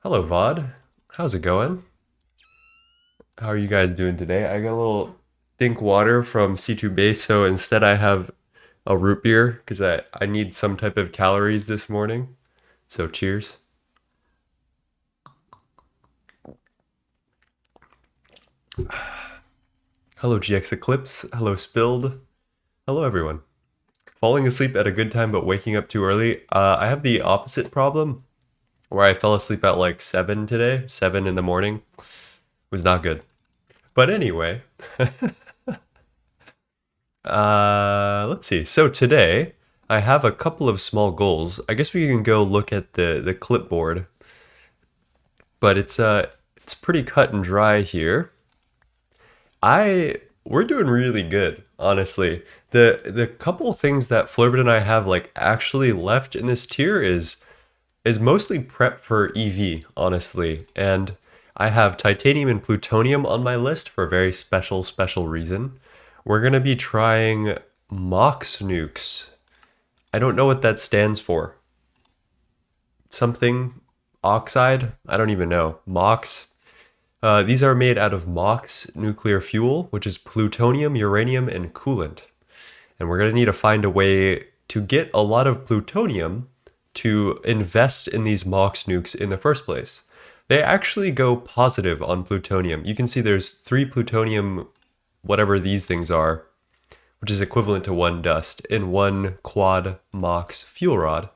Hello, VOD. How's it going? How are you guys doing today? I got a little think water from C2 Base, so instead I have a root beer because I need some type of calories this morning. So cheers. Hello, GX Eclipse. Hello, Spilled. Hello, everyone. Falling asleep at a good time but waking up too early. I have the opposite problem where I fell asleep at like 7 today, 7 in the morning. Was not good. But anyway, let's see. So today I have a couple of small goals. I guess we can go look at the clipboard, but it's pretty cut and dry here. We're doing really good, honestly. The couple things that Flirbit and I have like actually left in this tier is mostly prep for EV, honestly. And I have titanium and plutonium on my list for a very special reason. We're gonna be trying MOX nukes. I don't know what that stands for. Something oxide? I don't even know. MOX. These are made out of MOX nuclear fuel, which is plutonium, uranium, and coolant. And we're going to need to find a way to get a lot of plutonium to invest in these MOX nukes in the first place. They actually go positive on plutonium. You can see there's 3 plutonium, whatever these things are, which is equivalent to 1 dust in 1 quad MOX fuel rod.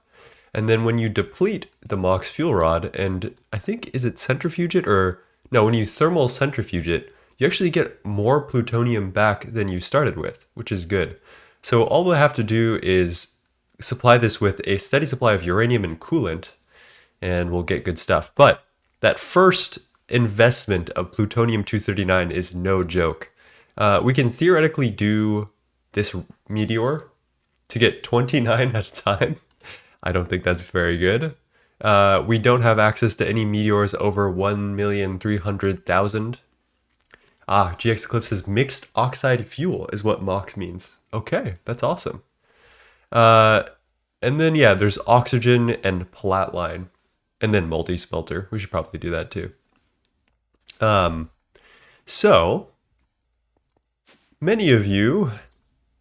And then when you deplete the MOX fuel rod, and I think, is it centrifuge it or no, when you thermal centrifuge it, you actually get more plutonium back than you started with, which is good. So all we'll have to do is supply this with a steady supply of uranium and coolant, and we'll get good stuff. But that first investment of plutonium-239 is no joke. We can theoretically do this meteor to get 29 at a time. I don't think that's very good. We don't have access to any meteors over 1,300,000. GX Eclipse says mixed oxide fuel is what MOX means. Okay, that's awesome. And then, yeah, there's oxygen and platline. And then multi-smelter. We should probably do that too. So, many of you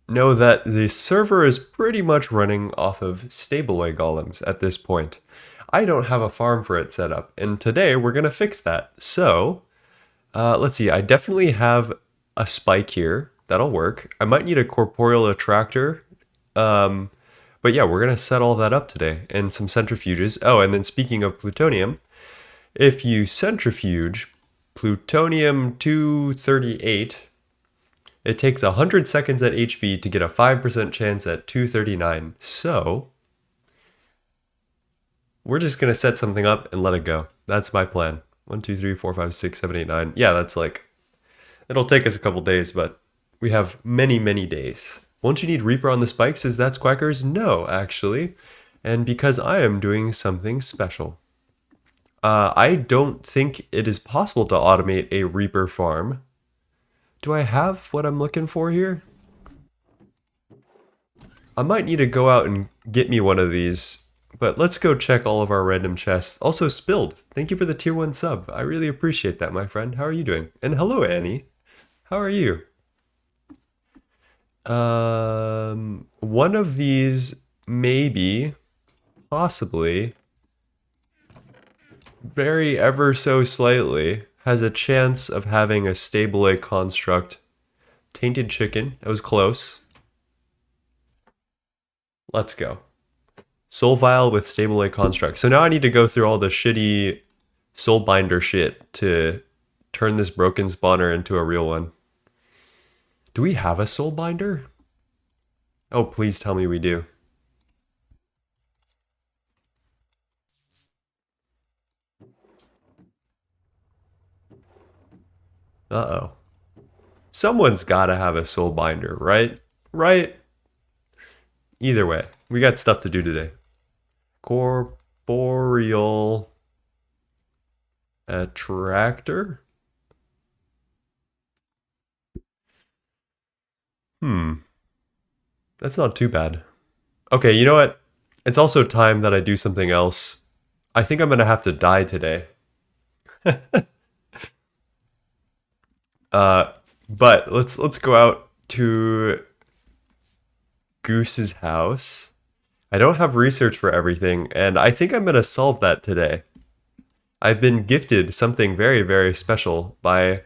know that the server is pretty much running off of staballoy golems at this point. I don't have a farm for it set up, and today we're going to fix that. So, let's see, I definitely have a spike here. That'll work. I might need a corporeal attractor. But yeah, we're going to set all that up today, and some centrifuges. Oh, and then speaking of plutonium, if you centrifuge plutonium-238, it takes 100 seconds at HV to get a 5% chance at 239. So, we're just going to set something up and let it go. That's my plan. 1, 2, 3, 4, 5, 6, 7, 8, 9. Yeah, that's like, it'll take us a couple days, but we have many days. Won't you need Reaper on the spikes? Is that Squackers? No, actually. And because I am doing something special. I don't think it is possible to automate a Reaper farm. Do I have what I'm looking for here? I might need to go out and get me one of these, but let's go check all of our random chests. Also, Spilled, thank you for the tier 1 sub. I really appreciate that, my friend. How are you doing? And hello, Annie. How are you? One of these, maybe, possibly, very ever so slightly, has a chance of having a staballoy construct. Tainted chicken, that was close. Let's go. Soul vial with staballoy construct. So now I need to go through all the shitty soul binder shit to turn this broken spawner into a real one. Do we have a soul binder? Oh, please tell me we do. Uh-oh. Someone's gotta have a soul binder, right? Right? Either way, we got stuff to do today. Corporeal attractor? That's not too bad. Okay, you know what? It's also time that I do something else. I think I'm gonna have to die today. But let's go out to Goose's house. I don't have research for everything, and I think I'm gonna solve that today. I've been gifted something very, very special by a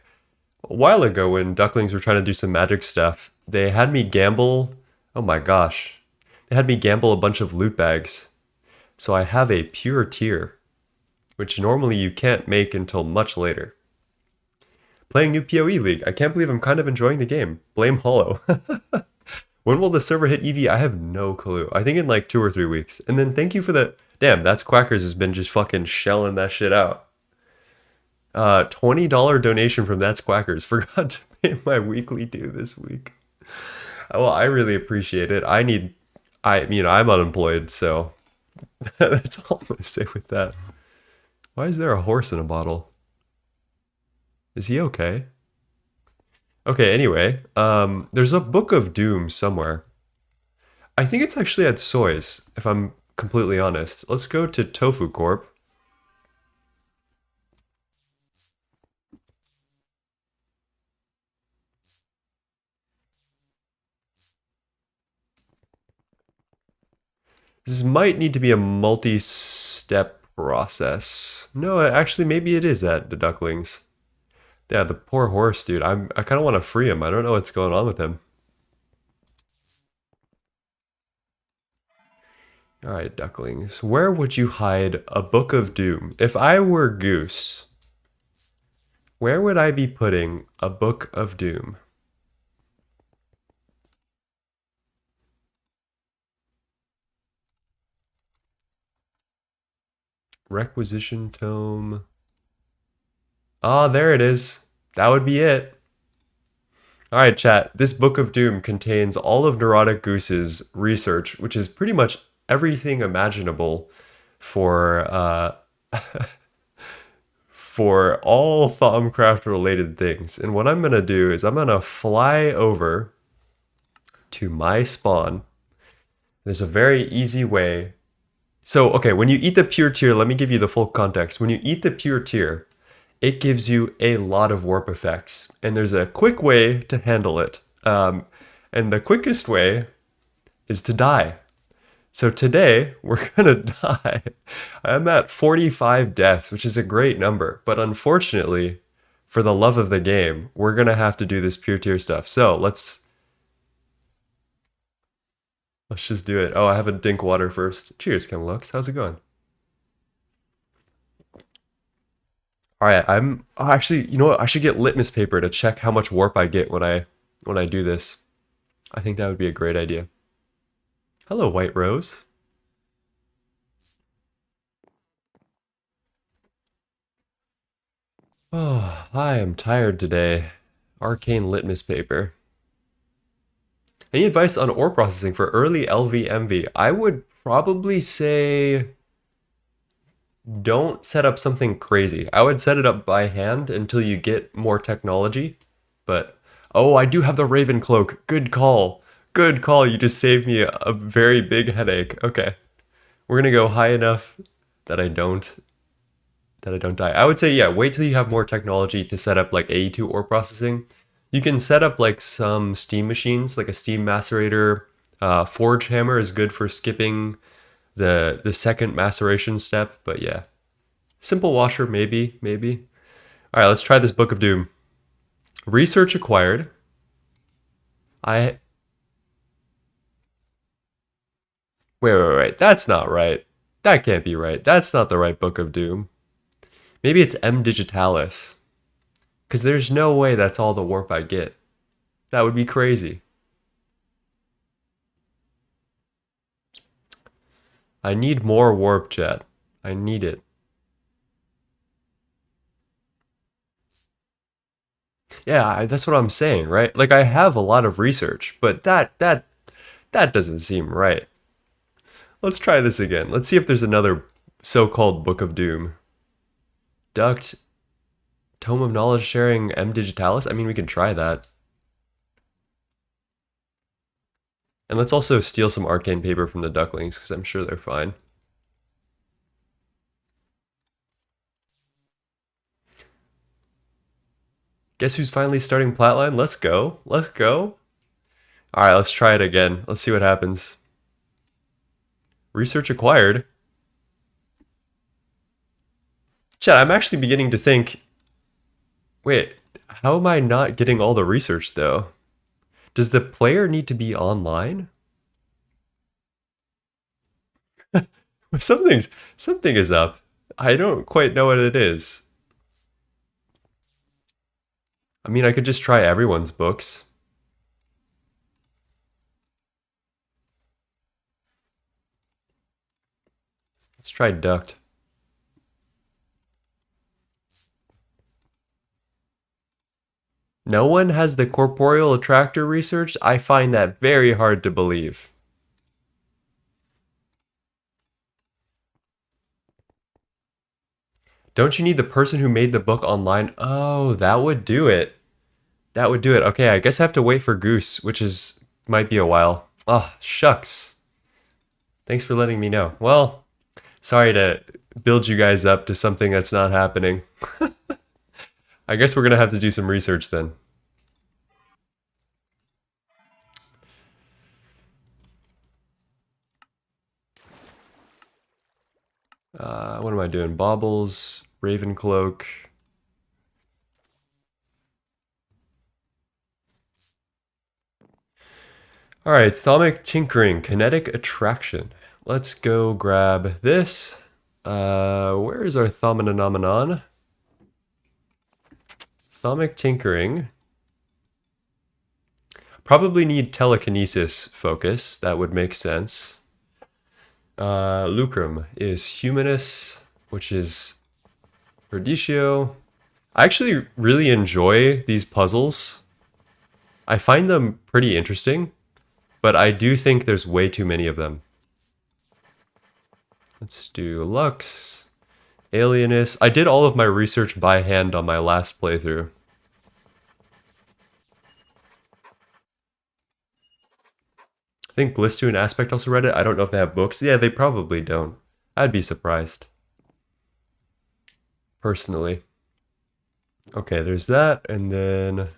while ago when ducklings were trying to do some magic stuff. They had me gamble. Oh my gosh. They had me gamble a bunch of loot bags. So I have a pure tier, which normally you can't make until much later. Playing new PoE League. I can't believe I'm kind of enjoying the game. Blame Hollow. When will the server hit EV? I have no clue. I think in like 2 or 3 weeks. And then thank you for the... Damn, That's Quackers has been just fucking shelling that shit out. $20 donation from That's Quackers. Forgot to pay my weekly due this week. Well, I really appreciate it. I'm unemployed, so that's all I'm gonna say with that. Why is there a horse in a bottle? Is he okay? Okay, anyway, there's a Book of Doom somewhere. I think it's actually at Soy's, if I'm completely honest. Let's go to Tofu Corp. This might need to be a multi-step process. No, actually, maybe it is at the Ducklings. Yeah, the poor horse, dude. I kind of want to free him. I don't know what's going on with him. All right, Ducklings. Where would you hide a Book of Doom? If I were Goose, where would I be putting a Book of Doom? Requisition Tome. Ah, there it is. That would be it. All right, chat. This Book of Doom contains all of Neurotic Goose's research, which is pretty much everything imaginable for for all Thaumcraft related things. And what I'm gonna do is I'm gonna fly over to my spawn. There's a very easy way. So, okay, when you eat the pure tier, let me give you the full context. When you eat the pure tier, it gives you a lot of warp effects. And there's a quick way to handle it. And the quickest way is to die. So today, we're gonna die. I'm at 45 deaths, which is a great number. But unfortunately, for the love of the game, we're gonna have to do this pure tier stuff. So let's just do it. Oh, I have a drink water first. Cheers, Chemlux. How's it going? All right, actually, you know what? I should get litmus paper to check how much warp I get when I do this. I think that would be a great idea. Hello, White Rose. Oh, I am tired today. Arcane litmus paper. Any advice on ore processing for early LVMV? I would probably say don't set up something crazy. I would set it up by hand until you get more technology. But, oh, I do have the Raven Cloak. Good call. Good call. You just saved me a very big headache. Okay. We're going to go high enough that I don't die. I would say, yeah, wait till you have more technology to set up like AE2 ore processing. You can set up like some steam machines, like a steam macerator. Forge hammer is good for skipping the second maceration step, but yeah. Simple washer, maybe. All right, let's try this Book of Doom. Research acquired. Wait. That's not right. That can't be right. That's not the right Book of Doom. Maybe it's M Digitalis. Because there's no way that's all the warp I get. That would be crazy. I need more warp, chat. I need it. Yeah, that's what I'm saying, right? Like I have a lot of research, but that doesn't seem right. Let's try this again. Let's see if there's another so-called Book of Doom. Duct Tome of Knowledge Sharing M Digitalis? I mean, we can try that. And let's also steal some arcane paper from the ducklings, because I'm sure they're fine. Guess who's finally starting Platline? Let's go. Let's go. All right, let's try it again. Let's see what happens. Research acquired. Chat, I'm actually beginning to think, wait, how am I not getting all the research though? Does the player need to be online? Something is up. I don't quite know what it is. I mean, I could just try everyone's books. Let's try duct. No one has the corporeal attractor research? I find that very hard to believe. Don't you need the person who made the book online? Oh, that would do it. That would do it. Okay, I guess I have to wait for Goose, which is might be a while. Oh, shucks. Thanks for letting me know. Well, sorry to build you guys up to something that's not happening. I guess we're going to have to do some research then. What am I doing? Baubles, Ravencloak. All right, atomic tinkering, kinetic attraction. Let's go grab this. Where is our thominomenon? Atomic tinkering. Probably need telekinesis focus. That would make sense. Lucrum is humanus, which is Perditio. I actually really enjoy these puzzles. I find them pretty interesting, but I do think there's way too many of them. Let's do Lux, Alienus. I did all of my research by hand on my last playthrough. I think Glistu and Aspect also read it. I don't know if they have books. Yeah, they probably don't. I'd be surprised. Personally. Okay, there's that, and then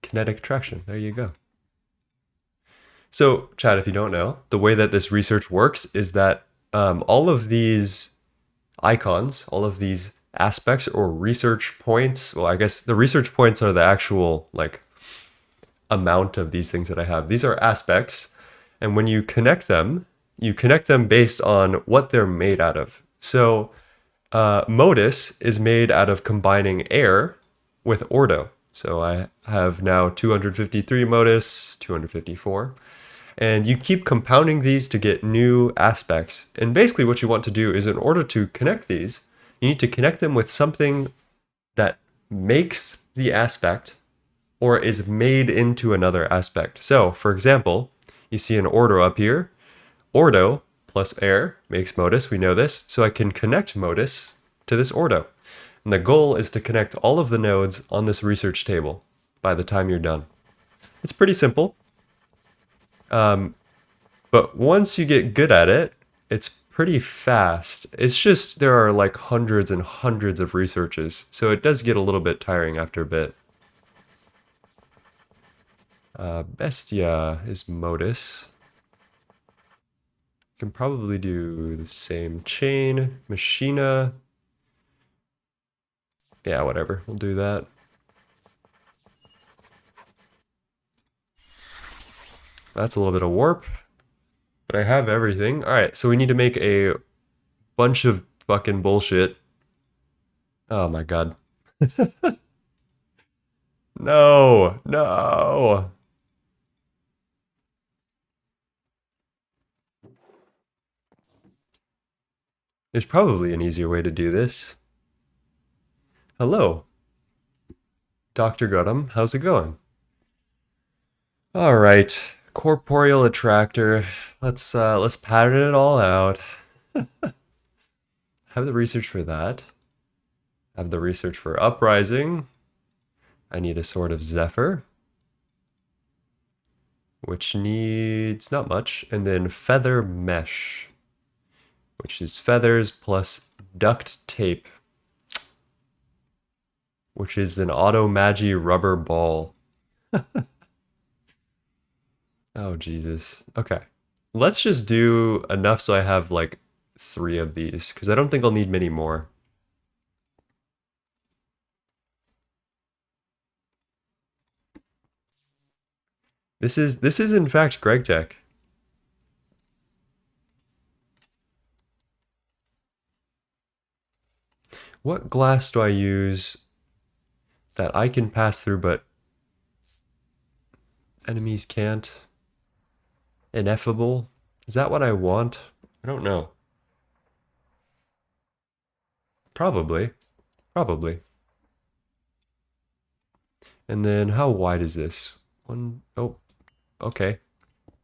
kinetic attraction. There you go. So, Chad, if you don't know, the way that this research works is that all of these icons, all of these aspects or research points, well, I guess the research points are the actual, like, amount of these things that I have. These are aspects, and when you connect them based on what they're made out of. So, Modus is made out of combining air with ordo. So I have now 253 Modus, 254. And you keep compounding these to get new aspects. And basically what you want to do is, in order to connect these, you need to connect them with something that makes the aspect or is made into another aspect. So, for example, you see an ordo up here. Ordo plus air makes Modus, we know this. So I can connect Modus to this ordo. And the goal is to connect all of the nodes on this research table by the time you're done. It's pretty simple. But once you get good at it, it's pretty fast. It's just there are like hundreds and hundreds of researches, so it does get a little bit tiring after a bit. Bestia is Modus. Can probably do the same chain. Machina. Yeah, whatever. We'll do that. That's a little bit of warp. But I have everything. Alright, so we need to make a bunch of fucking bullshit. Oh my god. No! No! There's probably an easier way to do this. Hello. Dr. Gautam, how's it going? Alright. Corporeal attractor. Let's pattern it all out. Have the research for that. Have the research for uprising. I need a sword of Zephyr, which needs not much, and then feather mesh, which is feathers plus duct tape. which is an auto magi rubber ball. Oh, Jesus. Okay. Let's just do enough so I have like 3 of these, because I don't think I'll need many more. This is in fact Gregtech. What glass do I use that I can pass through but enemies can't? Ineffable? Is that what I want? I don't know. Probably. Probably. And then how wide is this? Oh, okay.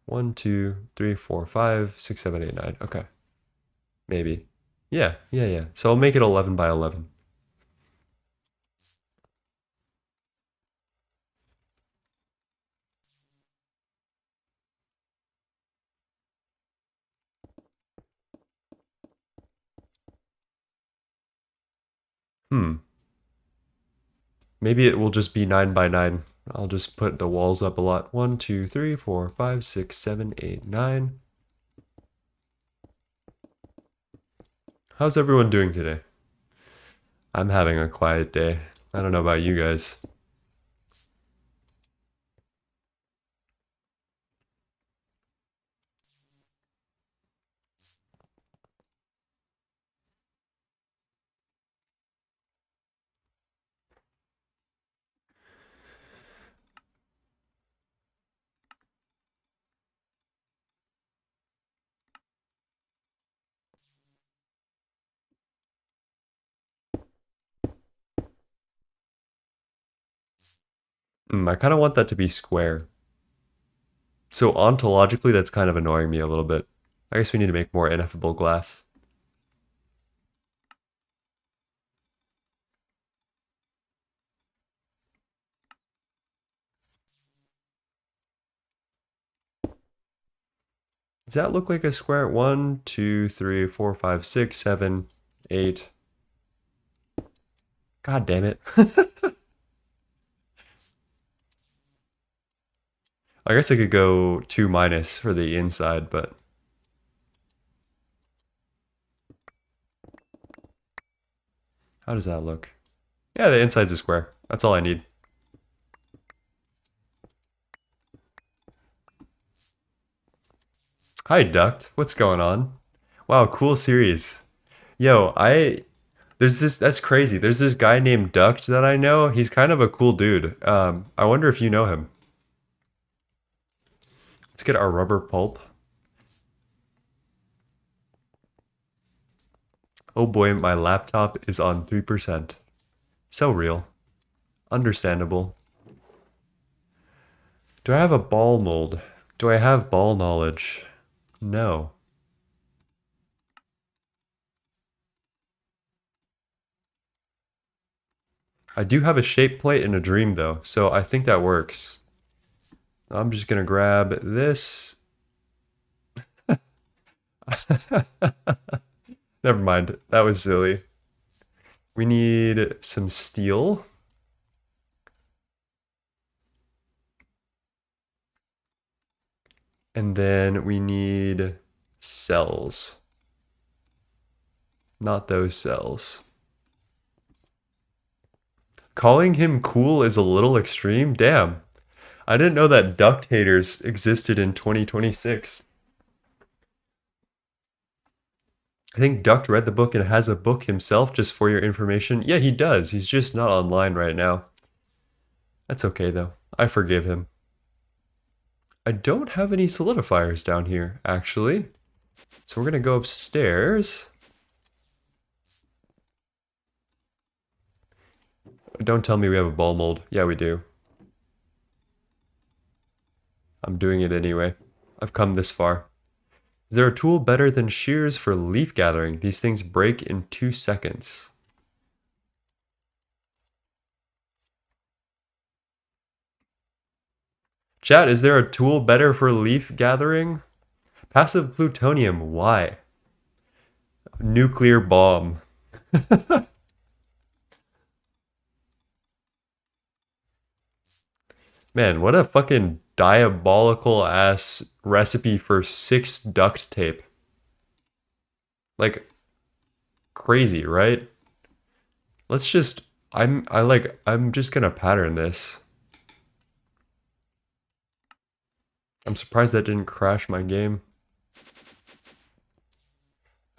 1, 2, 3, 4, 5, 6, 7, 8, 9. Okay. Maybe. Yeah. So I'll make it 11 by 11. Hmm. Maybe it will just be 9 by 9. I'll just put the walls up a lot. 1, 2, 3, 4, 5, 6, 7, 8, 9. How's everyone doing today? I'm having a quiet day. I don't know about you guys. I kind of want that to be square. So ontologically, that's kind of annoying me a little bit. I guess we need to make more ineffable glass. Does that look like a square? 1, 2, 3, 4, 5, 6, 7, 8. God damn it. I guess I could go 2 minus for the inside, but... How does that look? Yeah, the inside's a square. That's all I need. Hi, Duct. What's going on? Wow, cool series. Yo, that's crazy. There's this guy named Duct that I know. He's kind of a cool dude. I wonder if you know him. Let's get our rubber pulp. Oh boy, my laptop is on 3%. So real. Understandable. Do I have a ball mold? Do I have ball knowledge? No. I do have a shape plate and a dream though, so I think that works. I'm just gonna grab this. Never mind, that was silly. We need some steel. And then we need cells. Not those cells. Calling him cool is a little extreme. Damn. I didn't know that duct haters existed in 2026. I think Duct read the book and has a book himself, just for your information. Yeah, he does. He's just not online right now. That's okay, though. I forgive him. I don't have any solidifiers down here, actually. So we're going to go upstairs. Don't tell me we have a ball mold. Yeah, we do. I'm doing it anyway. I've come this far. Is there a tool better than shears for leaf gathering? These things break in 2 seconds. Chat, is there a tool better for leaf gathering? Passive plutonium, why? Nuclear bomb. Man, what a fucking diabolical ass recipe for 6 duct tape. Like, crazy, right? Let's just, I'm just gonna pattern this. I'm surprised that didn't crash my game.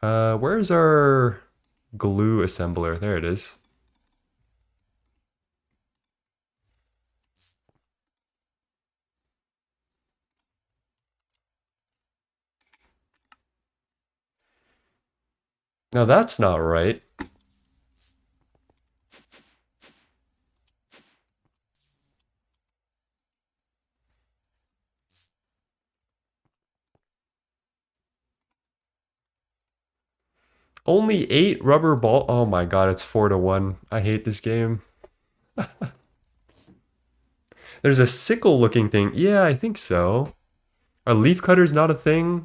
Where's our glue assembler? There it is. Now that's not right. Only 8 rubber ball. Oh my god, it's 4-1. I hate this game. There's a sickle looking thing. Yeah, I think so. Are leaf cutters not a thing?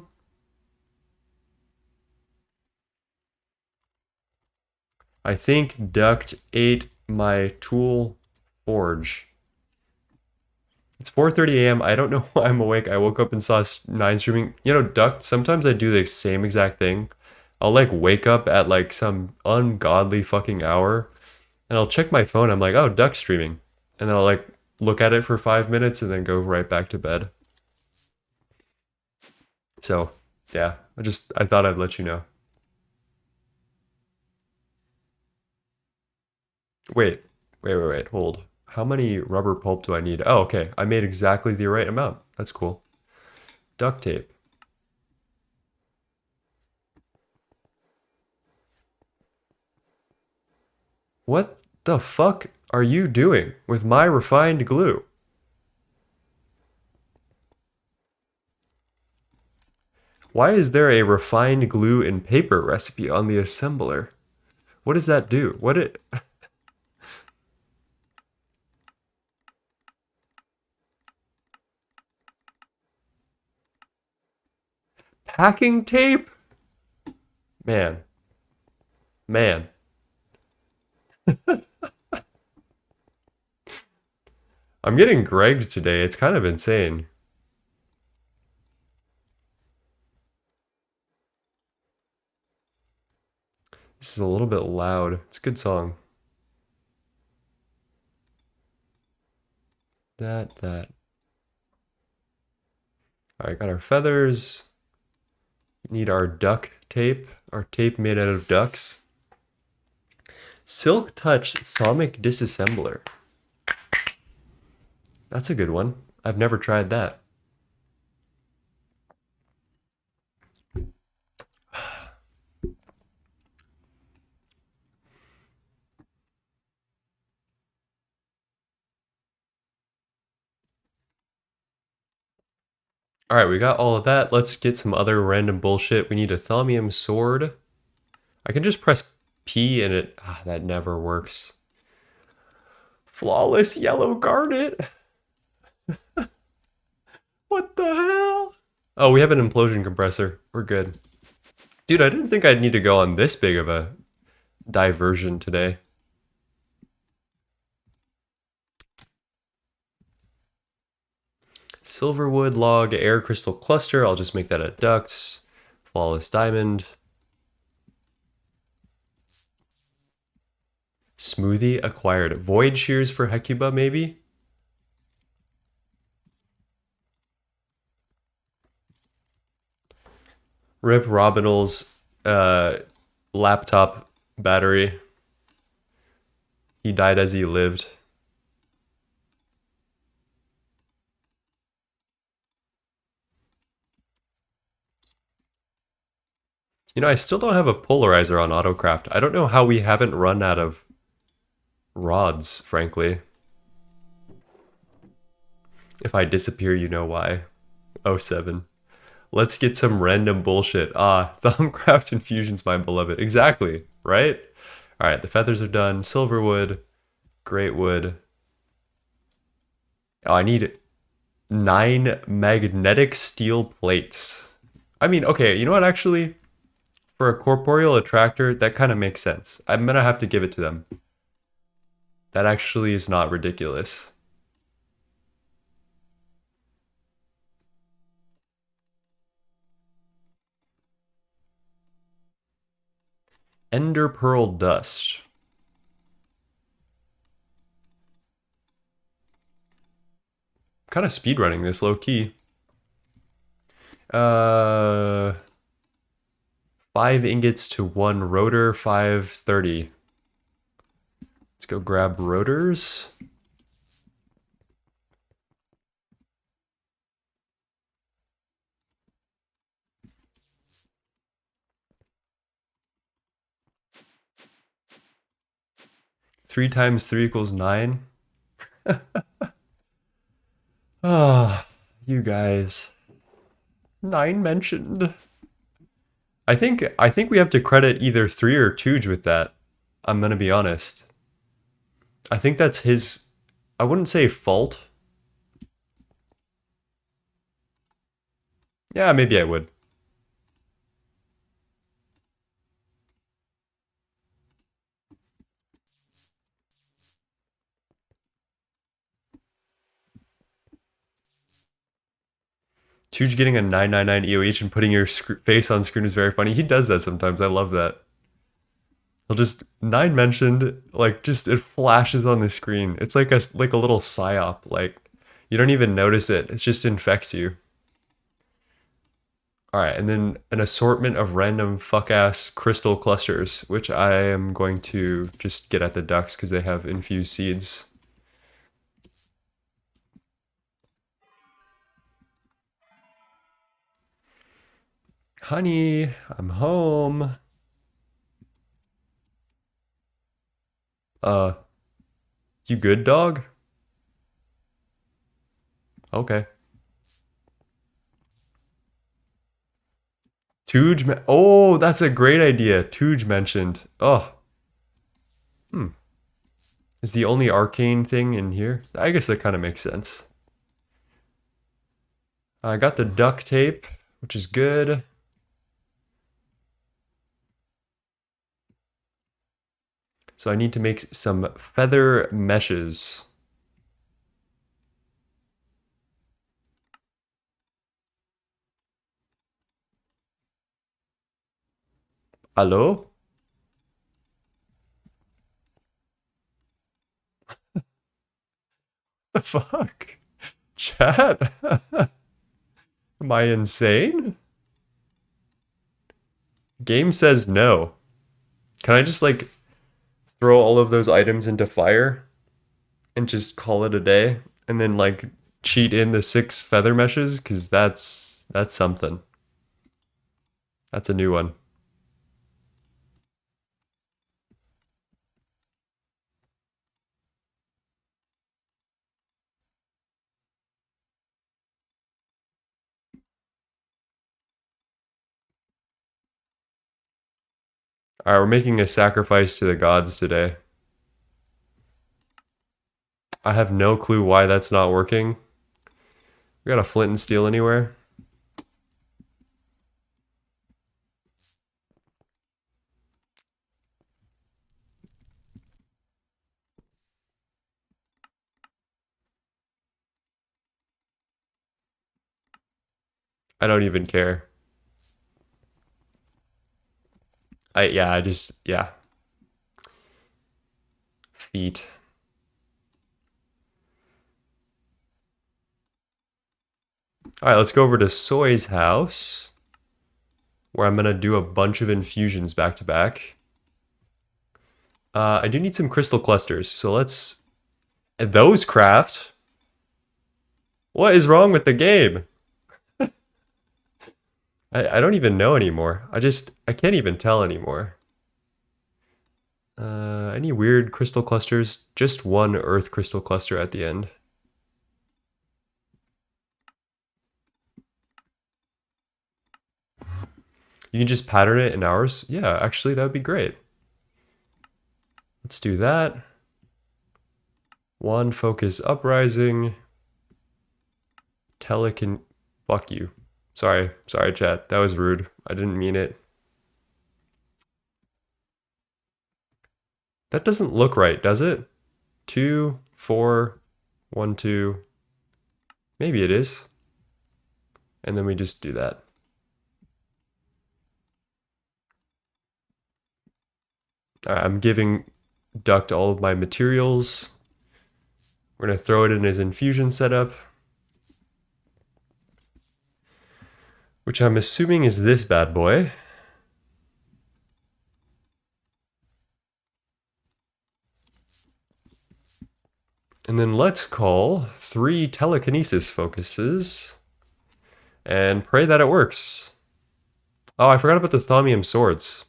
I think duct ate my tool forge. It's 4:30 a.m. I don't know why I'm awake. I woke up and saw 9 streaming. You know, duct, sometimes I do the same exact thing. I'll like wake up at like some ungodly fucking hour and I'll check my phone. I'm like, oh, duct streaming. And then I'll like look at it for 5 minutes and then go right back to bed. So, yeah, I thought I'd let you know. Wait, hold. How many rubber pulp do I need? Oh, okay. I made exactly the right amount. That's cool. Duct tape. What the fuck are you doing with my refined glue? Why is there a refined glue in paper recipe on the assembler? What does that do? What it... Packing tape? Man. Man. I'm getting Greg today. It's kind of insane. This is a little bit loud. It's a good song. That. All right, got our feathers. Need our duck tape, our tape made out of ducks. Silk Touch Atomic Disassembler. That's a good one. I've never tried that. All right, we got all of that. Let's get some other random bullshit. We need a thaumium sword. I can just press P and it... that never works. Flawless yellow garnet. What the hell? Oh, we have an implosion compressor. We're good. Dude, I didn't think I'd need to go on this big of a diversion today. Silverwood log air crystal cluster. I'll just make that a ducts. Flawless diamond. Smoothie acquired. Void shears for Hecuba, maybe? Rip Robinal's laptop battery. He died as he lived. You know, I still don't have a polarizer on Autocraft. I don't know how we haven't run out of rods, frankly. If I disappear, you know why. 07. Let's get some random bullshit. Thumbcraft infusion's my beloved. Exactly, right? All right, the feathers are done. Silverwood, great wood. Oh, I need 9 magnetic steel plates. I mean, okay, you know what, actually? For a corporeal attractor, that kind of makes sense. I'm gonna have to give it to them. That actually is not ridiculous. Ender pearl dust. Kind of speedrunning this low key. 5 ingots to 1 rotor, 530. Let's go grab rotors. Three times 3 equals 9. Ah, you guys. 9 mentioned. I think we have to credit either 3 or Tooge with that. I'm gonna be honest. I think that's his, I wouldn't say fault. Yeah, maybe I would. Tooge getting a 999 EOH and putting your face on screen is very funny. He does that sometimes. I love that. He'll just 9 mentioned, like just it flashes on the screen. It's like a little psyop. Like you don't even notice it. It just infects you. All right, and then an assortment of random fuck-ass crystal clusters, which I am going to just get at the ducks because they have infused seeds. Honey, I'm home. You good, dog? Okay. Tooge, oh, that's a great idea. Tooge mentioned. Oh. Is the only arcane thing in here? I guess that kind of makes sense. I got the duct tape, which is good. So I need to make some feather meshes. Hello? The fuck? Chat? Am I insane? Game says no. Can I just like throw all of those items into fire and just call it a day and then like cheat in the 6 feather meshes? Because that's something. That's a new one. Alright, we're making a sacrifice to the gods today. I have no clue why that's not working. We got a flint and steel anywhere? I don't even care. Yeah. Feet. Alright, let's go over to Soy's house, where I'm gonna do a bunch of infusions back to back. I do need some crystal clusters, so let's... Those craft? What is wrong with the game? I don't even know anymore. I can't even tell anymore. Any weird crystal clusters? Just one earth crystal cluster at the end. You can just pattern it in ours? Yeah, actually, that would be great. Let's do that. One focus uprising. Telekin. Fuck you. Sorry, chat. That was rude. I didn't mean it. That doesn't look right, does it? 2, 4, 1, 2. Maybe it is. And then we just do that. All right, I'm giving Duct all of my materials. We're going to throw it in his infusion setup, which I'm assuming is this bad boy. And then let's call 3 telekinesis focuses and pray that it works. Oh, I forgot about the thaumium swords.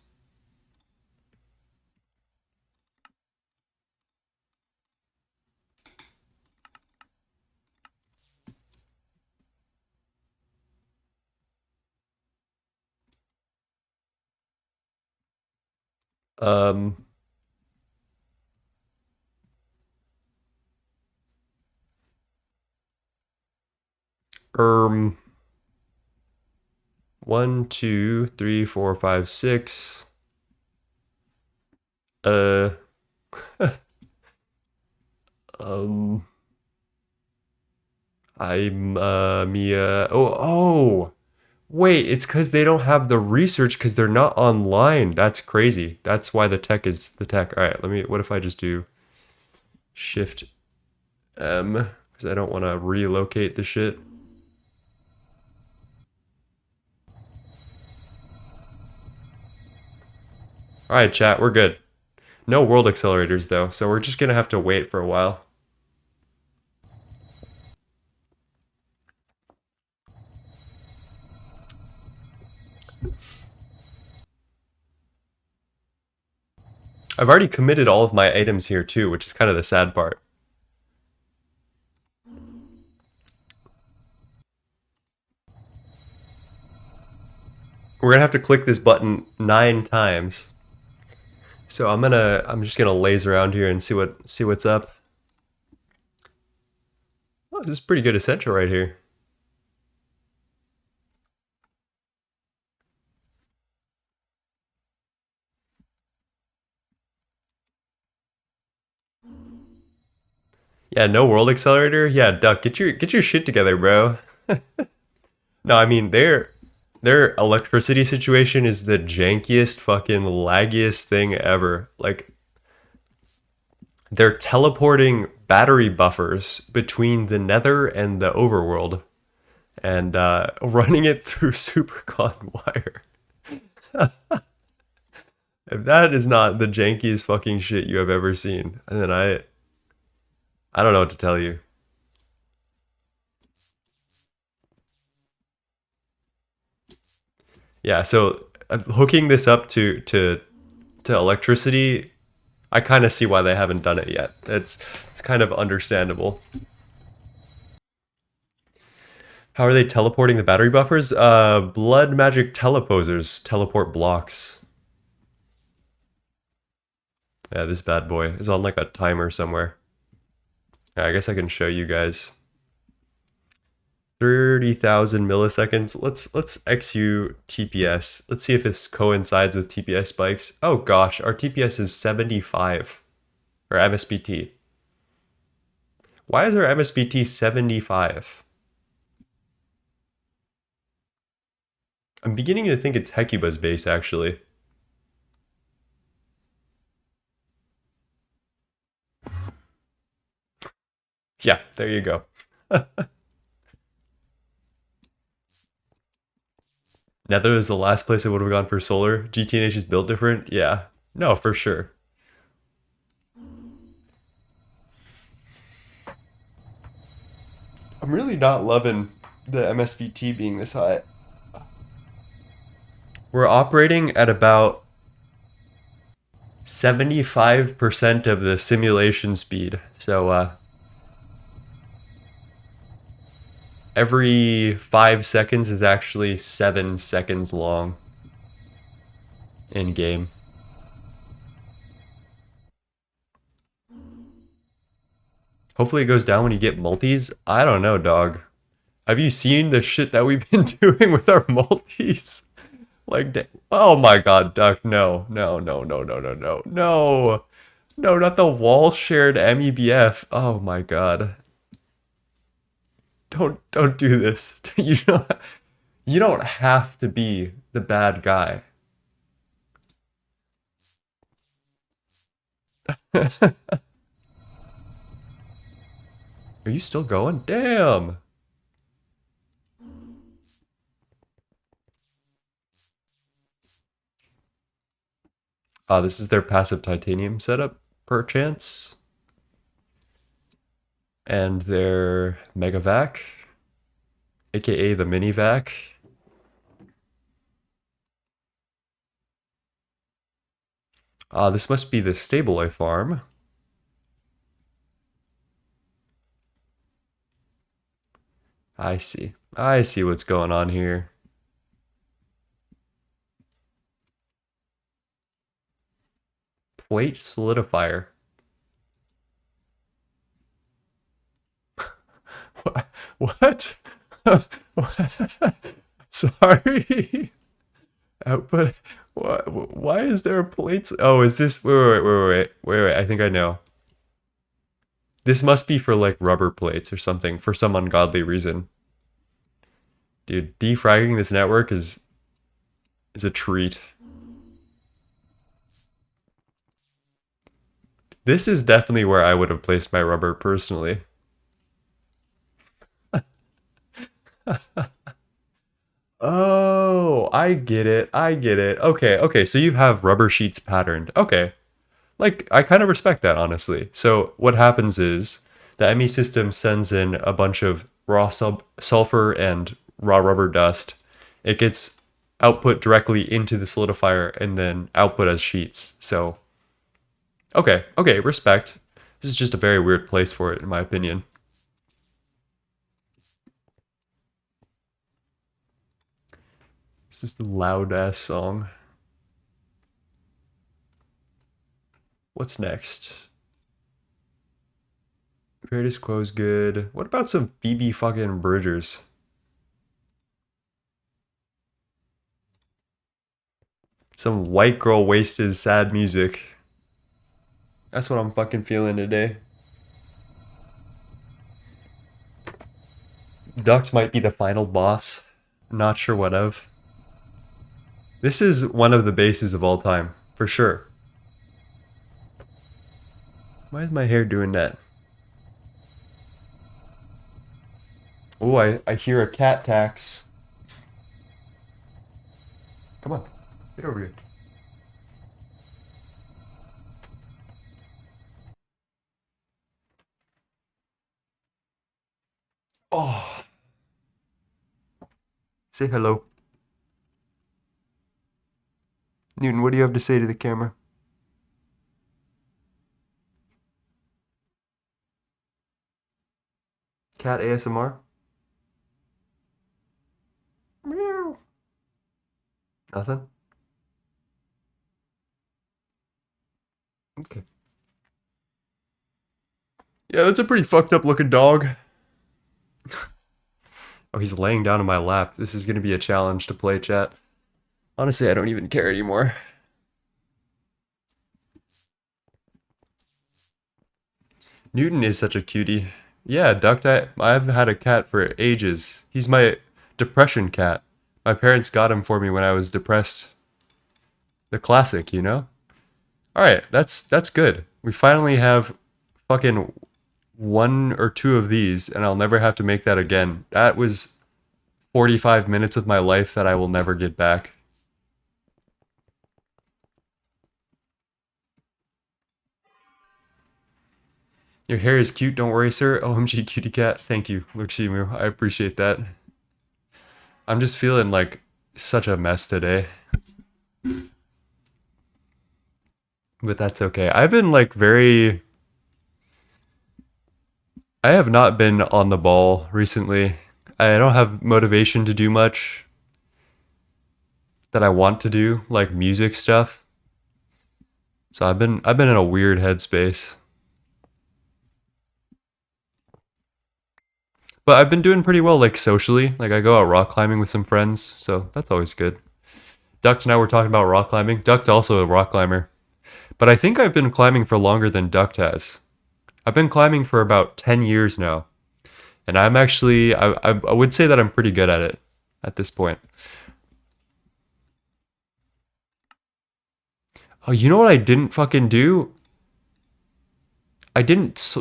Um, erm, 1, 2, 3, 4, 5, 6. Um, oh, wait, it's because they don't have the research because they're not online. That's crazy. That's why the tech is the tech. All right, what if I just do Shift M because I don't want to relocate the shit. All right, chat, we're good. No world accelerators though, so we're just gonna have to wait for a while. I've already committed all of my items here too, which is kind of the sad part. We're gonna have to click this button 9 times. So I'm just gonna laze around here and see what's up. Oh, this is pretty good essential right here. Yeah, no world accelerator. Yeah, Duck, get your shit together, bro. No, I mean their electricity situation is the jankiest fucking laggiest thing ever. Like they're teleporting battery buffers between the nether and the overworld and running it through supercon wire. If that is not the jankiest fucking shit you have ever seen, then I don't know what to tell you. Yeah, so hooking this up to electricity, I kind of see why they haven't done it yet. It's kind of understandable. How are they teleporting the battery buffers? Blood magic teleposers teleport blocks. Yeah, this bad boy is on like a timer somewhere. Yeah, I guess I can show you guys. 30,000 milliseconds. Let's XU TPS. Let's see if this coincides with TPS spikes. Oh gosh, our TPS is 75. Or MSBT. Why is our MSBT 75? I'm beginning to think it's Hecuba's base, actually. Yeah, there you go. Nether is the last place I would have gone for solar. GTNH is built different? Yeah. No, for sure. I'm really not loving the MSBT being this high. We're operating at about 75% of the simulation speed. So every 5 seconds is actually 7 seconds long in game. Hopefully it goes down when you get multis. I don't know, dog. Have you seen the shit that we've been doing with our multis? Like, oh my god, Duck, no, no, no, no, no, no, no, no, no, not the wall shared MEBF. Oh my god, don't do this. You don't have to be the bad guy. Are you still going? Damn! This is their passive titanium setup, perchance. And their mega vac, aka the mini vac. This must be the staballoy farm. I see. I see what's going on here. Plate solidifier. What? Sorry. Output. What? Why is there a plate? Oh, is this? Wait. I think I know. This must be for like rubber plates or something for some ungodly reason. Dude, defragging this network is a treat. This is definitely where I would have placed my rubber personally. Oh, I get it. I get it. Okay, so you have rubber sheets patterned. Okay. Like, I kind of respect that, honestly. So what happens is the ME system sends in a bunch of raw sulfur and raw rubber dust. It gets output directly into the solidifier and then output as sheets. So, okay, respect. This is just a very weird place for it, in my opinion. This is the loud-ass song. What's next? Greatest Quo's good. What about some Phoebe fucking Bridgers? Some white girl wasted sad music. That's what I'm fucking feeling today. Ducks might be the final boss. Not sure what of. This is one of the bases of all time, for sure. Why is my hair doing that? Oh, I hear a cat tax. Come on, get over here. Oh. Say hello. Newton, what do you have to say to the camera? Cat ASMR? Meow. Nothing? Okay. Yeah, that's a pretty fucked up looking dog. Oh, he's laying down in my lap. This is gonna be a challenge to play, chat. Honestly, I don't even care anymore. Newton is such a cutie. Yeah, Duck, I've had a cat for ages. He's my depression cat. My parents got him for me when I was depressed. The classic, you know? Alright, that's good. We finally have fucking one or two of these, and I'll never have to make that again. That was 45 minutes of my life that I will never get back. Your hair is cute, don't worry, sir. OMG, cutie cat. Thank you, Luximu. I appreciate that. I'm just feeling like such a mess today. But that's okay. I've been like I have not been on the ball recently. I don't have motivation to do much that I want to do, like music stuff. So I've been in a weird headspace. But I've been doing pretty well, like socially. Like I go out rock climbing with some friends, so that's always good. Duct and I were talking about rock climbing. Duct's also a rock climber. But I think I've been climbing for longer than Duct has. I've been climbing for about 10 years now. And I'm actually, I would say that I'm pretty good at it at this point. Oh, you know what I didn't fucking do? I didn't...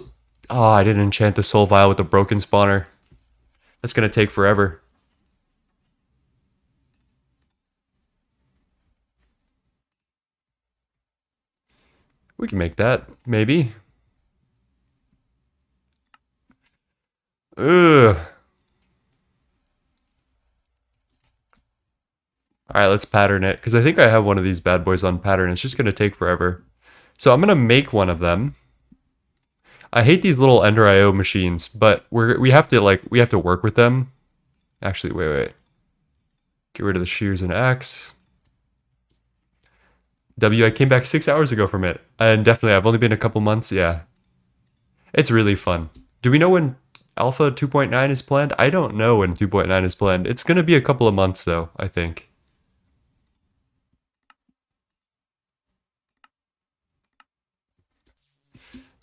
Oh, I didn't enchant the soul vial with the broken spawner. That's gonna take forever. We can make that, maybe. Ugh. Alright, let's pattern it. Because I think I have one of these bad boys on pattern. It's just gonna take forever. So I'm gonna make one of them. I hate these little Ender IO machines, but we have to work with them. Actually, wait. Get rid of the shears and axe. I came back 6 hours ago from it. And definitely, I've only been a couple months, yeah. It's really fun. Do we know when Alpha 2.9 is planned? I don't know when 2.9 is planned. It's gonna be a couple of months though, I think.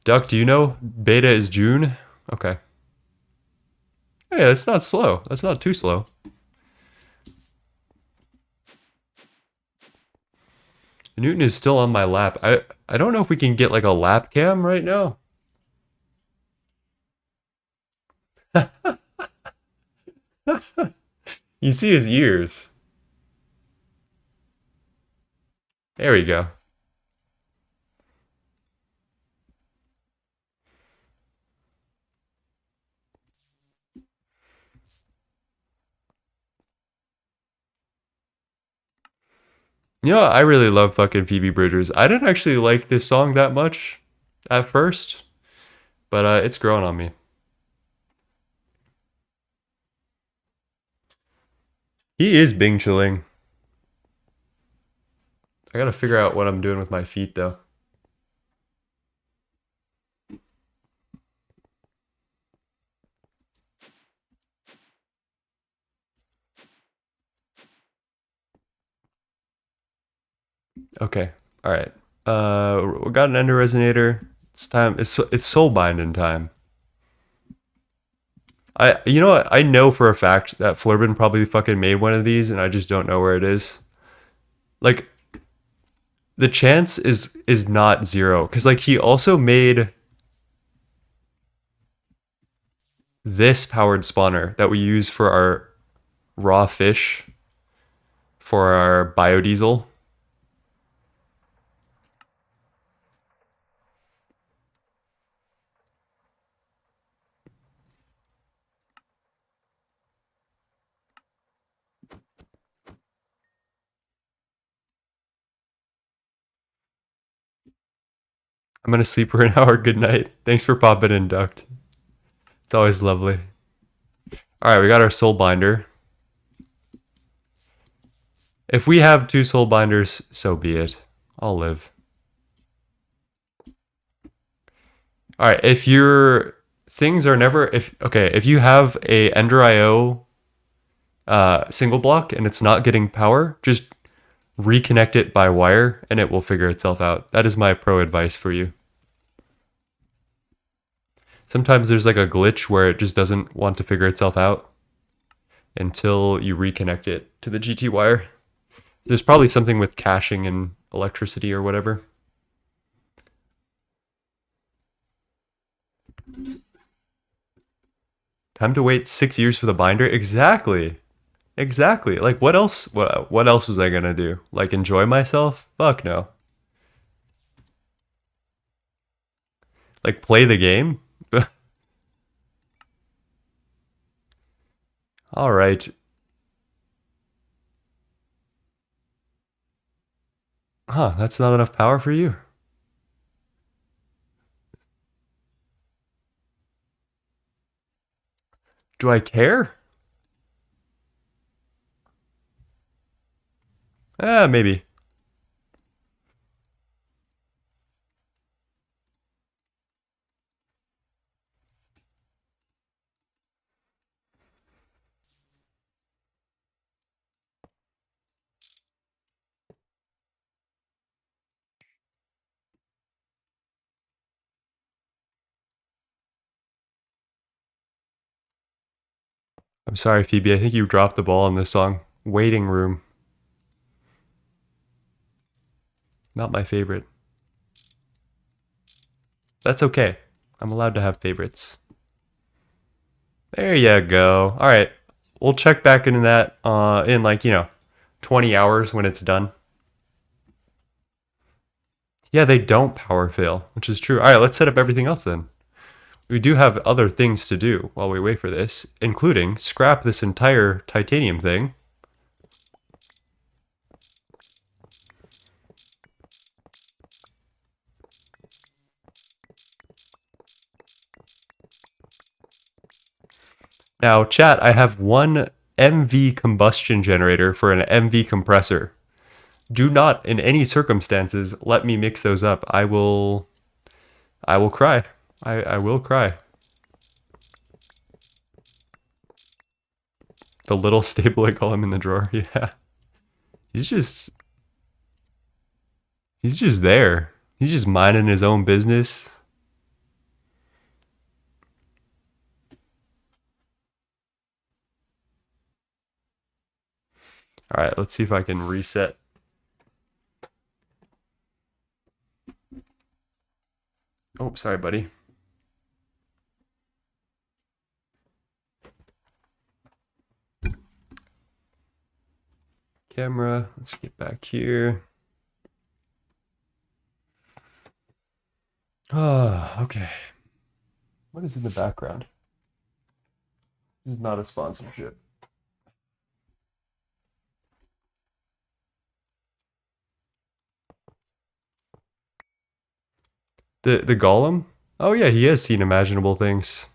Duck, do you know? Beta is June? Okay. Hey, that's not slow. That's not too slow. Newton is still on my lap. I don't know if we can get like a lap cam right now. You see his ears. There we go. You know, I really love fucking Phoebe Bridgers. I didn't actually like this song that much at first, but it's grown on me. He is Bing chilling. I gotta figure out what I'm doing with my feet though. Okay, all right. We got an ender resonator. It's time. It's soul binding time. You know what? I know for a fact that Flurbin probably fucking made one of these, and I just don't know where it is. Like, the chance is not zero, because like he also made this powered spawner that we use for our raw fish for our biodiesel. I'm gonna sleep for an hour. Good night. Thanks for popping in, Duct. It's always lovely. All right, we got our soul binder. If we have 2 soul binders, so be it. I'll live. All right, if your things are never if you have a Ender IO single block and it's not getting power, just reconnect it by wire and it will figure itself out. That is my pro advice for you. Sometimes there's like a glitch where it just doesn't want to figure itself out until you reconnect it to the GT wire. There's probably something with caching and electricity or whatever. Time to wait 6 years for the binder? Exactly. Exactly. Like what else what else was I gonna do? Like enjoy myself? Fuck no. Like play the game? All right. Huh, that's not enough power for you? Do I care? Maybe. I'm sorry, Phoebe. I think you dropped the ball on this song. Waiting room. Not my favorite. That's okay. I'm allowed to have favorites. There you go. All right. We'll check back into that in like, 20 hours when it's done. Yeah, they don't power fail, which is true. All right, let's set up everything else then. We do have other things to do while we wait for this, including scrap this entire titanium thing. Now, chat, I have one MV combustion generator for an MV compressor. Do not, in any circumstances, let me mix those up. I will cry. I will cry. The little staballoy column in the drawer, yeah. He's just there. He's just minding his own business. All right, let's see if I can reset. Oh, sorry, buddy. Camera, let's get back here. Oh, okay. What is in the background? This is not a sponsorship. The golem? Oh yeah, he has seen imaginable things.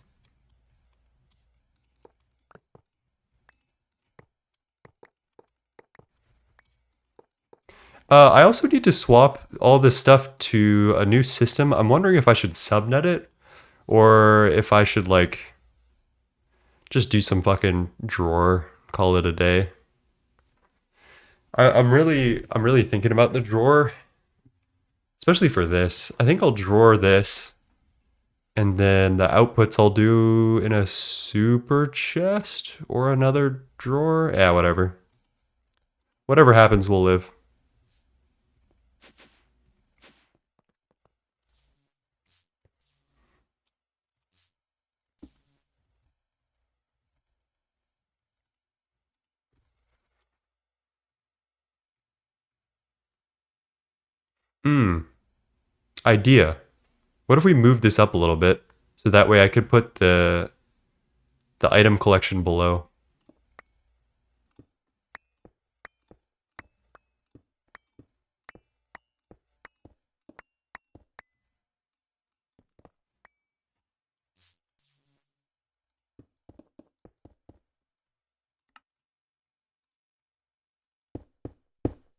I also need to swap all this stuff to a new system. I'm wondering if I should subnet it or if I should like just do some fucking drawer, call it a day. I'm really thinking about the drawer, especially for this. I think I'll drawer this, and then the outputs I'll do in a super chest or another drawer. Yeah, whatever. Whatever happens, we'll live. Hmm. Idea. What if we move this up a little bit so that way I could put the item collection below?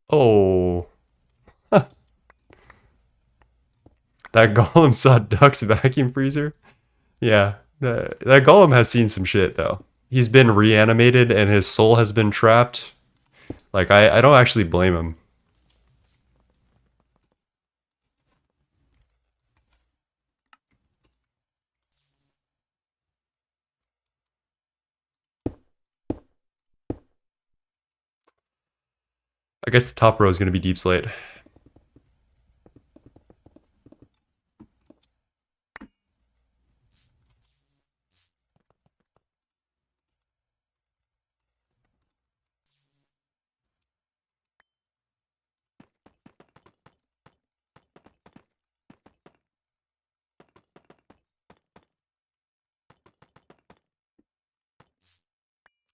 Oh, that golem saw Duck's vacuum freezer. Yeah, that golem has seen some shit though. He's been reanimated and his soul has been trapped. Like I don't actually blame him. I guess the top row is going to be deep slate.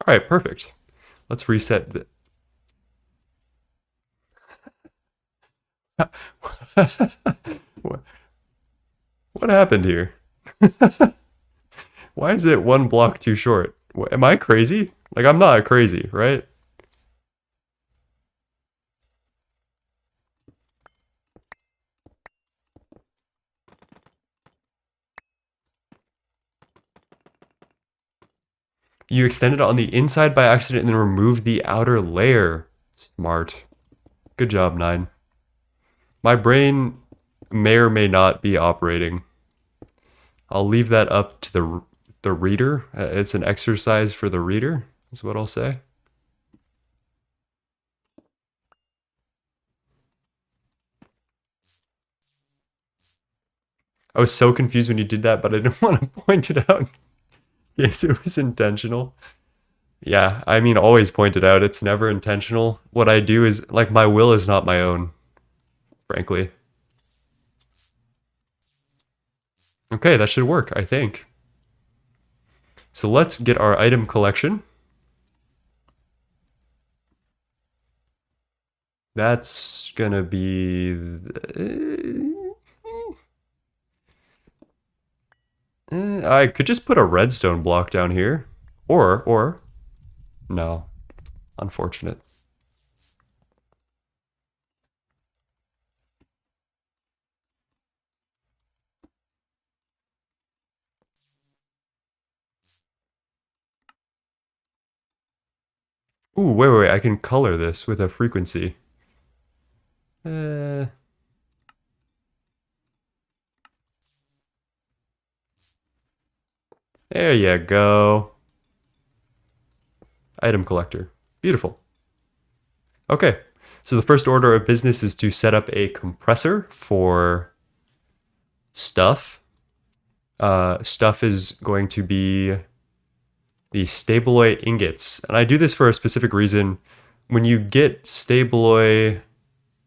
All right, perfect. Let's reset. What happened here? Why is it one block too short? Am I crazy? Like I'm not crazy, right? You extended it on the inside by accident and then removed the outer layer. Smart. Good job, 9. My brain may or may not be operating. I'll leave that up to the reader. It's an exercise for the reader, is what I'll say. I was so confused when you did that, but I didn't want to point it out in case it was intentional. Yeah, I mean, always point it out. It's never intentional. What I do is, like, my will is not my own, frankly. Okay, that should work, I think. So let's get our item collection. That's gonna be... I could just put a redstone block down here. Or, no. Unfortunate. Ooh, wait, I can color this with a frequency. There you go. Item collector. Beautiful. Okay, so the first order of business is to set up a compressor for stuff. Stuff is going to be the staballoy ingots. And I do this for a specific reason. When you get staballoy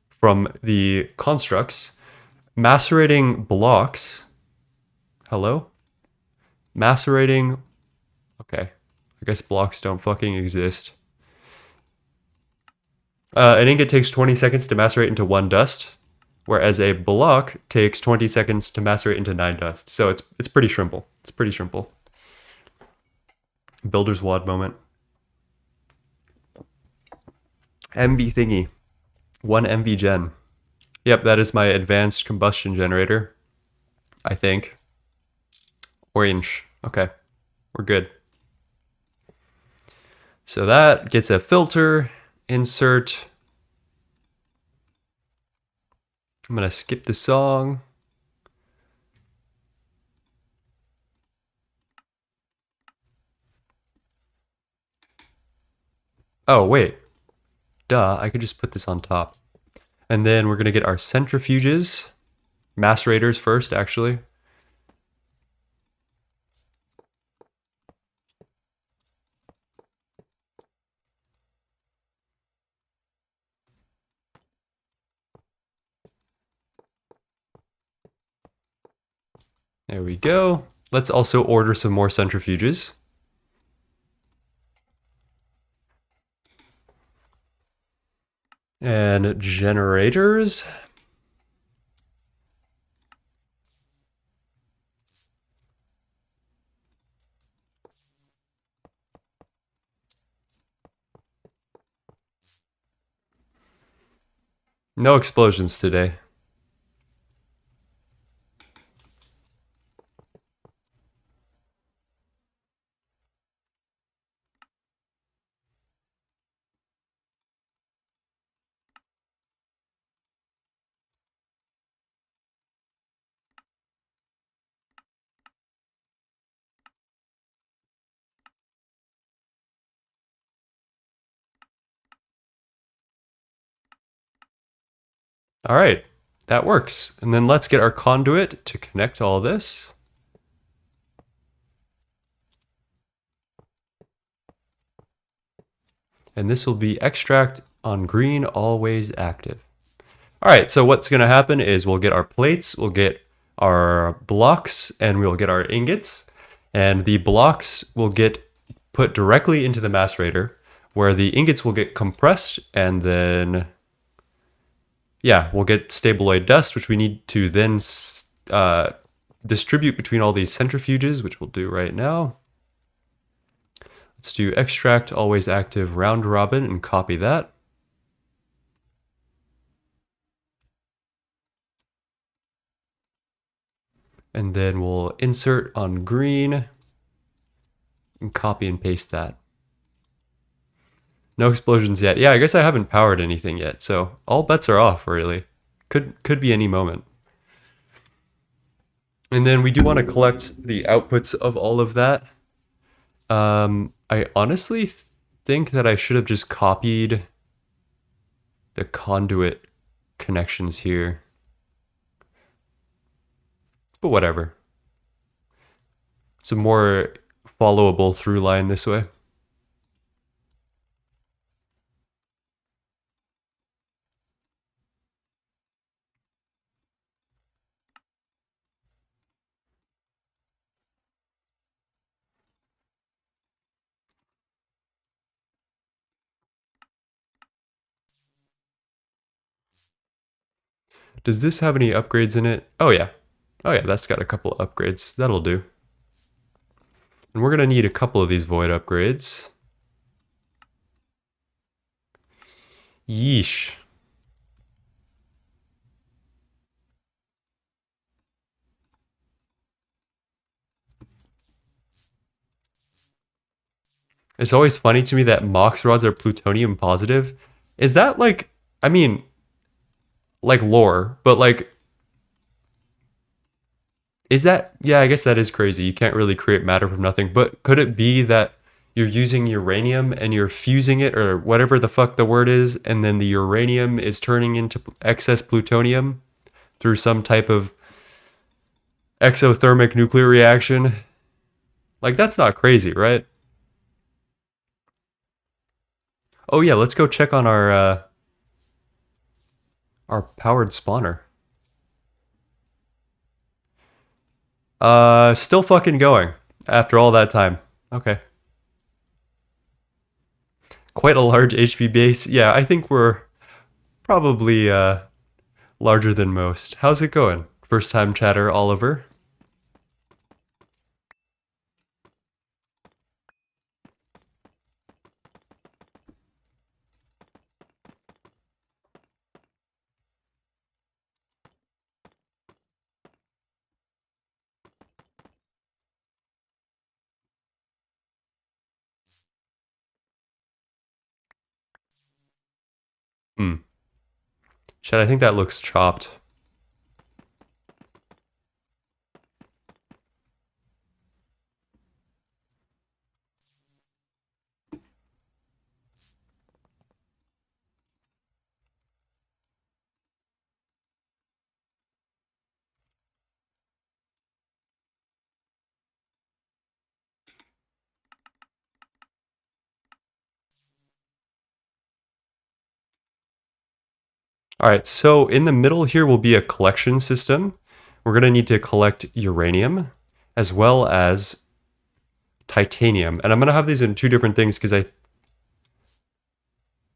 from the constructs, macerating blocks. Hello? Macerating. Okay. I guess blocks don't fucking exist. An ingot takes 20 seconds to macerate into 1 dust, whereas a block takes 20 seconds to macerate into 9 dust. So it's pretty simple. It's pretty simple. Builder's WOD moment. MV thingy. 1 MV gen. Yep, that is my advanced combustion generator. I think. Orange. Okay. We're good. So that gets a filter. Insert. I'm going to skip the song. Oh, wait. Duh, I could just put this on top. And then we're going to get our centrifuges. Macerators first, actually. There we go. Let's also order some more centrifuges. And generators. No explosions today. All right, that works. And then let's get our conduit to connect all this. And this will be extract on green, always active. All right, so what's gonna happen is we'll get our plates, we'll get our blocks, and we'll get our ingots. And the blocks will get put directly into the macerator, where the ingots will get compressed, and then, yeah, we'll get staballoy dust, which we need to then distribute between all these centrifuges, which we'll do right now. Let's do extract, always active, round robin, and copy that. And then we'll insert on green and copy and paste that. No explosions yet. Yeah, I guess I haven't powered anything yet, so all bets are off, really. Could be any moment. And then we do want to collect the outputs of all of that. I honestly think that I should have just copied the conduit connections here. But whatever. It's a more followable through line this way. Does this have any upgrades in it? Oh yeah. Oh yeah, that's got a couple of upgrades. That'll do. And we're gonna need a couple of these void upgrades. Yeesh. It's always funny to me that Mox rods are plutonium positive. Is that like, I mean, like lore, but like, is that, yeah, I guess that is crazy. You can't really create matter from nothing, but could it be that you're using uranium and you're fusing it or whatever the fuck the word is, and then the uranium is turning into excess plutonium through some type of exothermic nuclear reaction? Like, that's not crazy, right? Oh yeah, let's go check on our powered spawner. Still fucking going after all that time. Okay. Quite a large HV base. Yeah, I think we're probably larger than most. How's it going? First time chatter, Oliver. Hmm. Chat, I think that looks chopped. All right, so in the middle here will be a collection system. We're going to need to collect uranium as well as titanium. And I'm going to have these in two different things because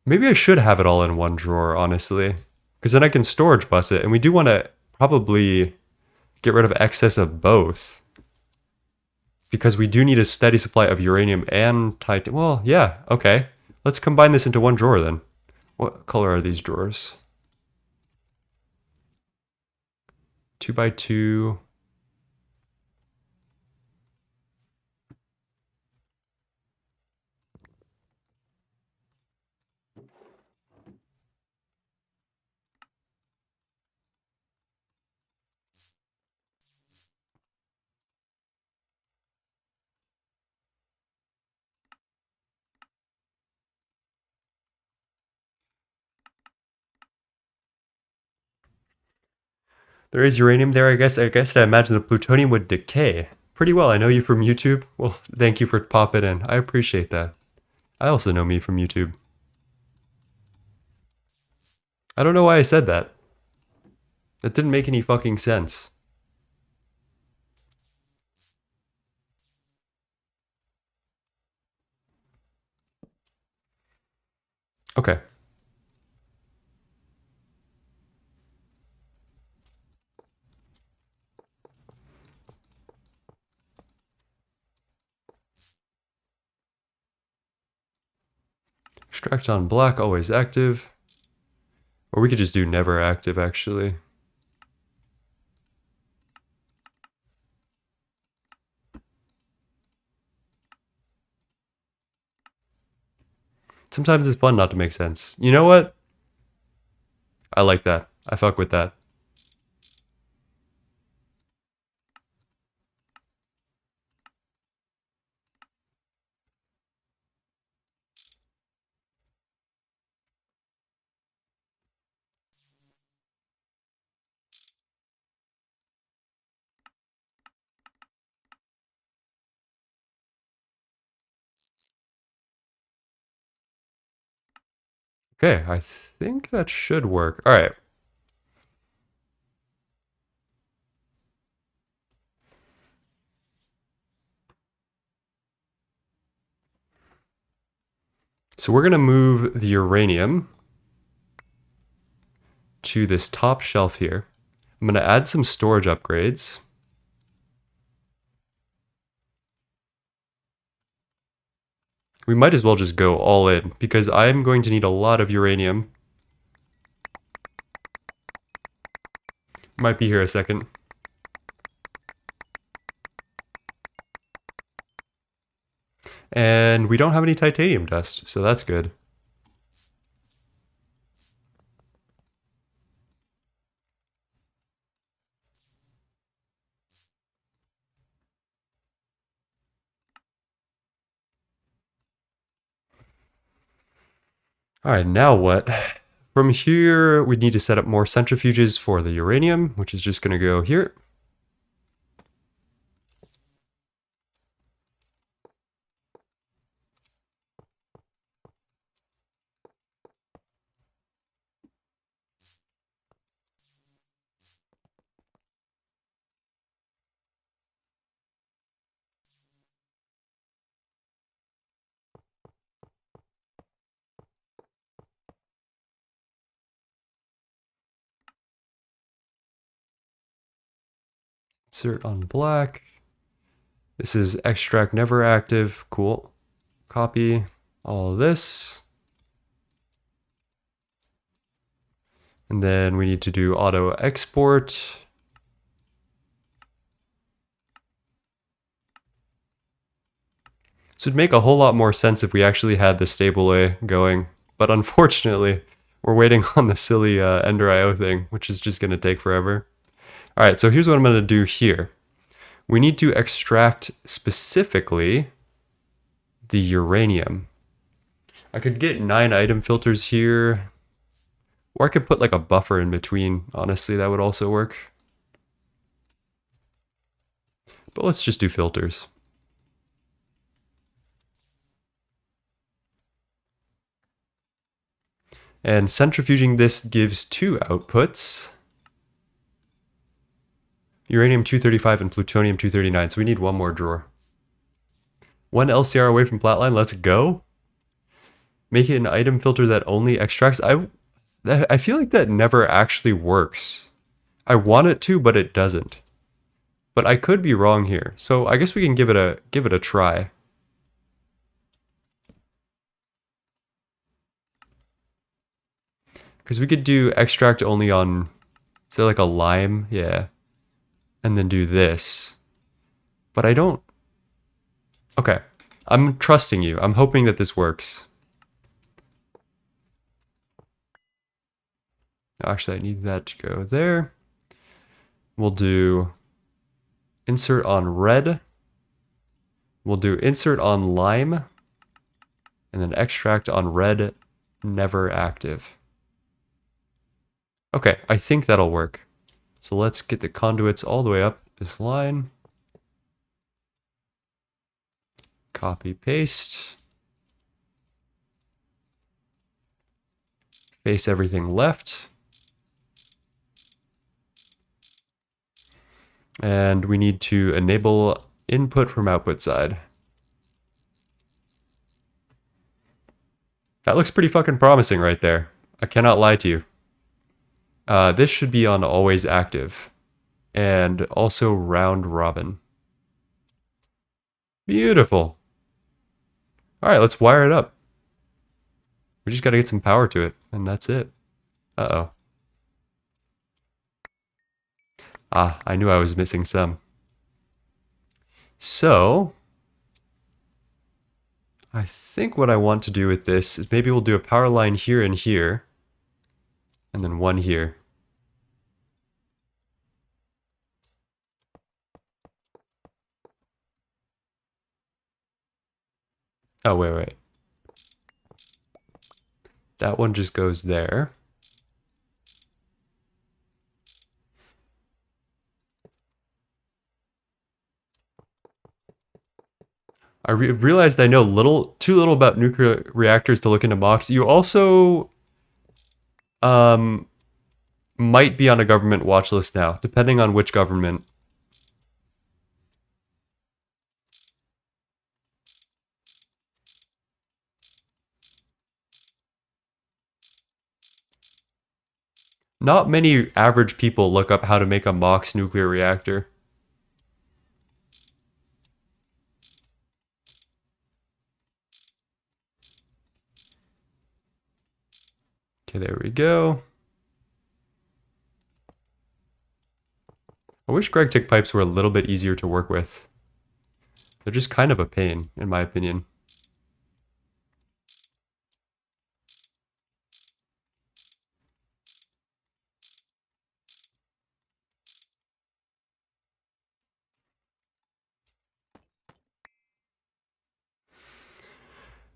maybe I should have it all in one drawer, honestly. Because then I can storage bus it. And we do want to probably get rid of excess of both. Because we do need a steady supply of uranium and titanium. Well, yeah, okay. Let's combine this into one drawer then. What color are these drawers? 2x2. There is uranium there, I guess. I imagine the plutonium would decay. Pretty well. I know you from YouTube. Well, thank you for popping in. I appreciate that. I also know me from YouTube. I don't know why I said that. That didn't make any fucking sense. Okay. Extract on black, always active. Or we could just do never active, actually. Sometimes it's fun not to make sense. You know what? I like that. I fuck with that. Okay, I think that should work. All right. So we're going to move the uranium to this top shelf here. I'm going to add some storage upgrades. We might as well just go all in because I'm going to need a lot of uranium. Might be here a second. And we don't have any titanium dust, so that's good. All right, now what? From here, we need to set up more centrifuges for the uranium, which is just going to go here. Insert on black. This is extract never active. Cool. Copy all of this. And then we need to do auto export. This would make a whole lot more sense if we actually had the staballoy going. But unfortunately, we're waiting on the silly Ender IO thing, which is just going to take forever. All right, so here's what I'm going to do here. We need to extract specifically the uranium. I could get 9 item filters here, or I could put like a buffer in between. Honestly, that would also work. But let's just do filters. And centrifuging this gives 2 outputs. Uranium-235 and plutonium-239, so we need one more drawer. 1 LCR away from flatline, let's go. Make it an item filter that only extracts. I feel like that never actually works. I want it to, but it doesn't. But I could be wrong here, so I guess we can give it a try. Because we could do extract only on, say like a lime, yeah. And then do this. But I don't... Okay, I'm trusting you. I'm hoping that this works. Actually, I need that to go there. We'll do insert on red. We'll do insert on lime. And then extract on red, never active. Okay, I think that'll work. So let's get the conduits all the way up this line. Copy, paste. Face everything left. And we need to enable input from output side. That looks pretty fucking promising right there. I cannot lie to you. This should be on always active. And also round robin. Beautiful. Alright, let's wire it up. We just gotta get some power to it, and that's it. Uh-oh. Ah, I knew I was missing some. So, I think what I want to do with this is maybe we'll do a power line here and here, and then one here. Oh, wait. That one just goes there. I realized I know too little about nuclear reactors to look into MOX. You also Might be on a government watch list now, depending on which government. Not many average people look up how to make a MOX nuclear reactor. Okay, there we go. I wish Gregtech pipes were a little bit easier to work with. They're just kind of a pain, in my opinion.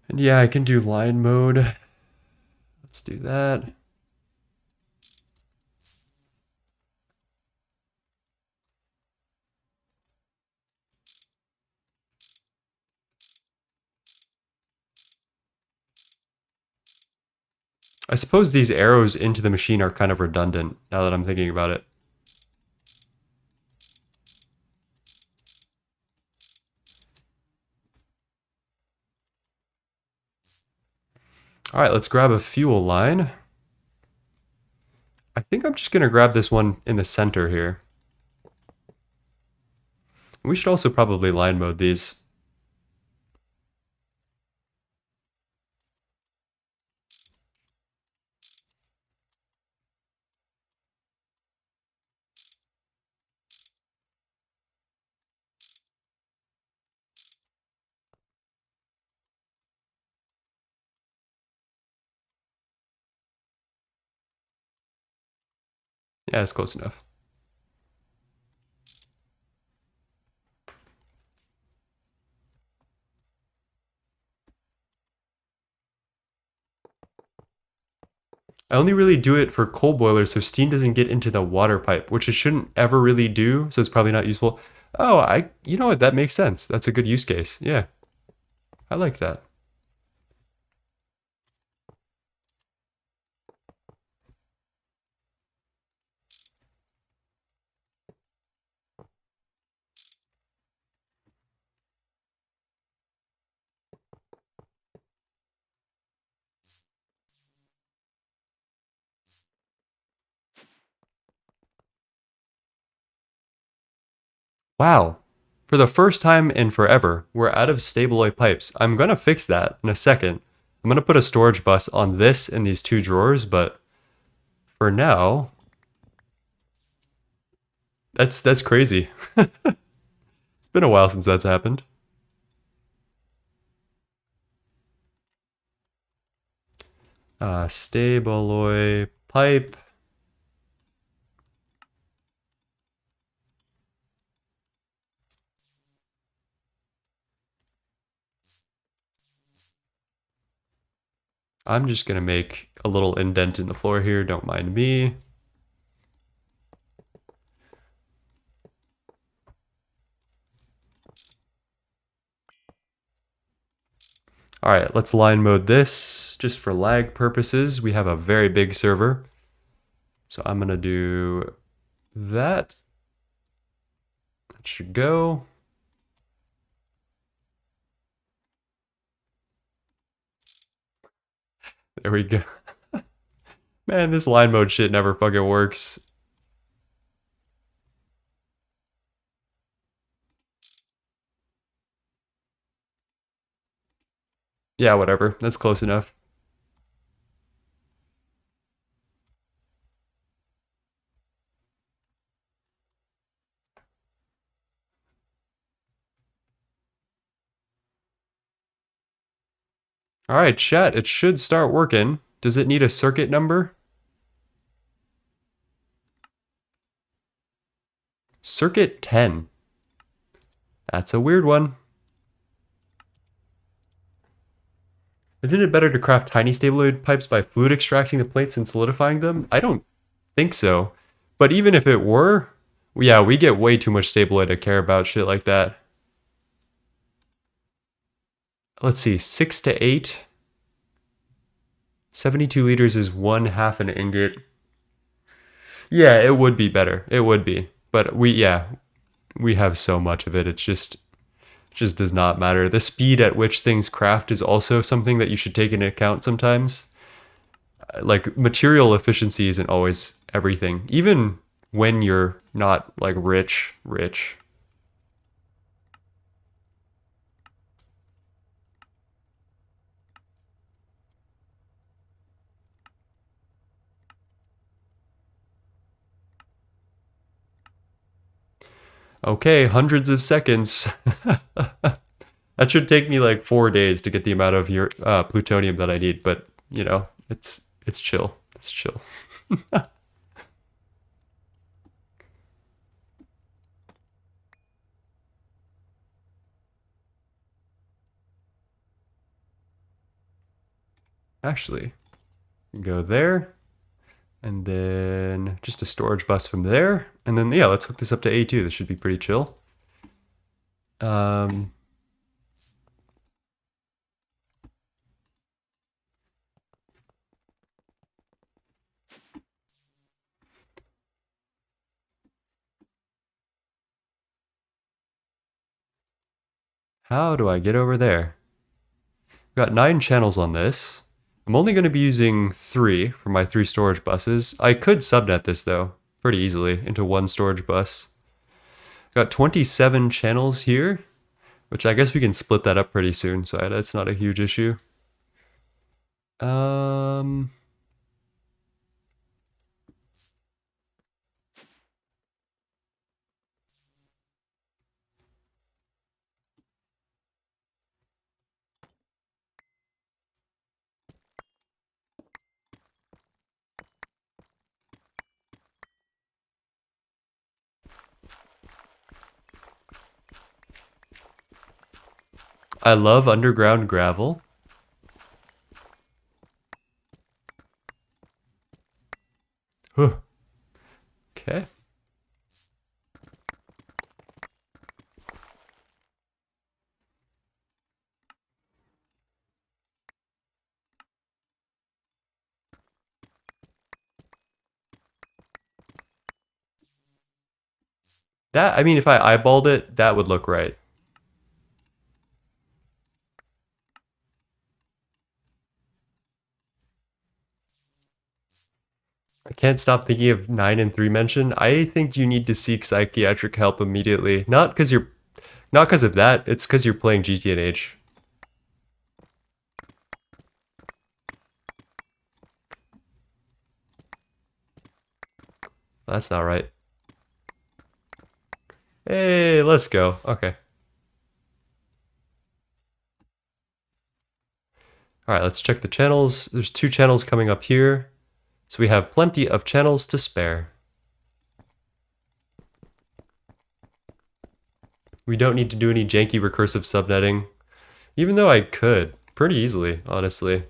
And yeah, I can do line mode. Let's do that. I suppose these arrows into the machine are kind of redundant, now that I'm thinking about it. All right, let's grab a fuel line. I think I'm just going to grab this one in the center here. We should also probably line mode these. Yeah, it's close enough. I only really do it for coal boilers so steam doesn't get into the water pipe, which it shouldn't ever really do, so it's probably not useful. Oh, you know what, that makes sense. That's a good use case. Yeah, I like that. Wow. For the first time in forever, we're out of staballoy pipes. I'm going to fix that in a second. I'm going to put a storage bus on this in these two drawers, but for now, that's crazy. It's been a while since that's happened. Staballoy pipe. I'm just going to make a little indent in the floor here. Don't mind me. All right, let's line mode this just for lag purposes. We have a very big server. So I'm going to do that. That should go. There we go. Man, this line mode shit never fucking works. Yeah, whatever. That's close enough. All right, chat, it should start working. Does it need a circuit number? Circuit 10. That's a weird one. Isn't it better to craft tiny staballoy pipes by fluid extracting the plates and solidifying them? I don't think so. But even if it were, yeah, we get way too much staballoy to care about shit like that. Let's see, 6 to 8. 72 liters is 1/2 an ingot. Yeah, it would be better. It would be. But we have so much of it. It just does not matter. The speed at which things craft is also something that you should take into account sometimes. Like material efficiency isn't always everything. Even when you're not like rich. Okay, hundreds of seconds. That should take me like 4 days to get the amount of your plutonium that I need, but you know, it's chill. It's chill. Actually, go there, and then just a storage bus from there, and then yeah, let's hook this up to A2. This should be pretty chill. Um, how do I get over there? We've got 9 channels on this. I'm only going to be using 3 for my 3 storage buses. I could subnet this though, pretty easily, into 1 storage bus. Got 27 channels here, which I guess we can split that up pretty soon, so that's not a huge issue. Um, I love underground gravel. Huh. Okay. That, I mean, if I eyeballed it, that would look right. I can't stop thinking of 9 and 3 mention. I think you need to seek psychiatric help immediately. Not because of that, it's because you're playing GTNH. That's not right. Hey, let's go. Okay. All right, let's check the channels. There's 2 channels coming up here. So we have plenty of channels to spare. We don't need to do any janky recursive subnetting. Even though I could, pretty easily, honestly.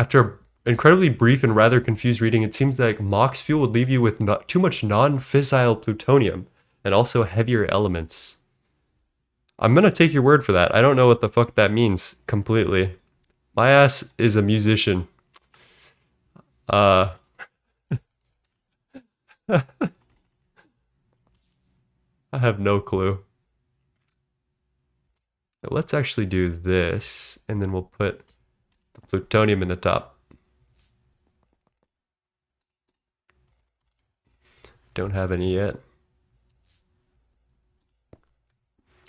After an incredibly brief and rather confused reading, it seems that MOX fuel would leave you with not too much non-fissile plutonium and also heavier elements. I'm gonna take your word for that. I don't know what the fuck that means completely. My ass is a musician. Uh, I have no clue. Let's actually do this, and then we'll put the plutonium in the top. Don't have any yet.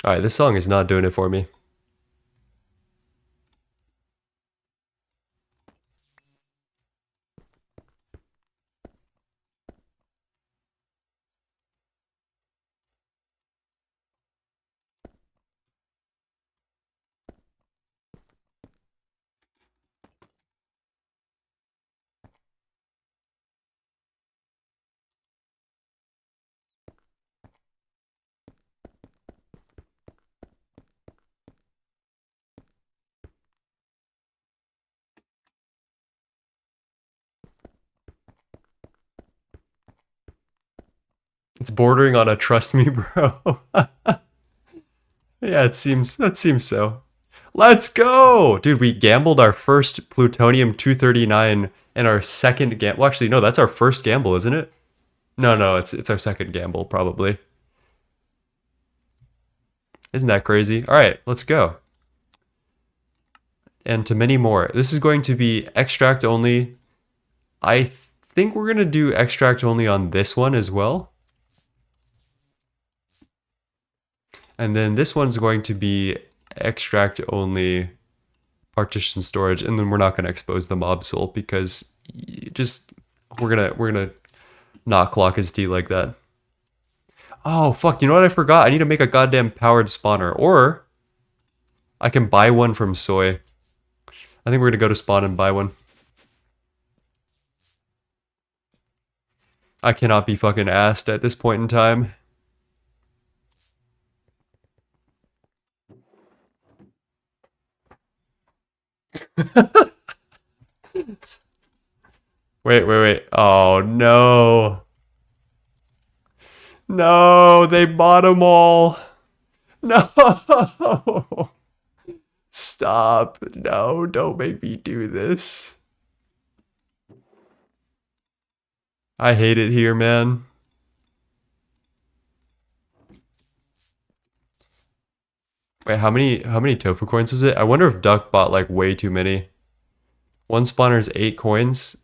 Alright, this song is not doing it for me. It's bordering on a trust me, bro. Yeah, that seems so. Let's go! Dude, we gambled our first plutonium 239 and our second gamble. Well, actually, no, that's our first gamble, isn't it? No, no, it's our second gamble, probably. Isn't that crazy? All right, let's go. And to many more. This is going to be extract only. I think we're going to do extract only on this one as well. And then this one's going to be extract only partition storage, and then we're not going to expose the mob soul because just we're gonna not clock his T like that. Oh fuck, you know what I forgot? I need to make a goddamn powered spawner, or I can buy one from Soy. I think we're gonna go to spawn and buy one. I cannot be fucking asked at this point in time. Wait. Oh no. No, they bought them all. No. Stop. No, don't make me do this. I hate it here, man. Wait, how many tofu coins was it? I wonder if Duck bought like way too many. One spawner is 8 coins.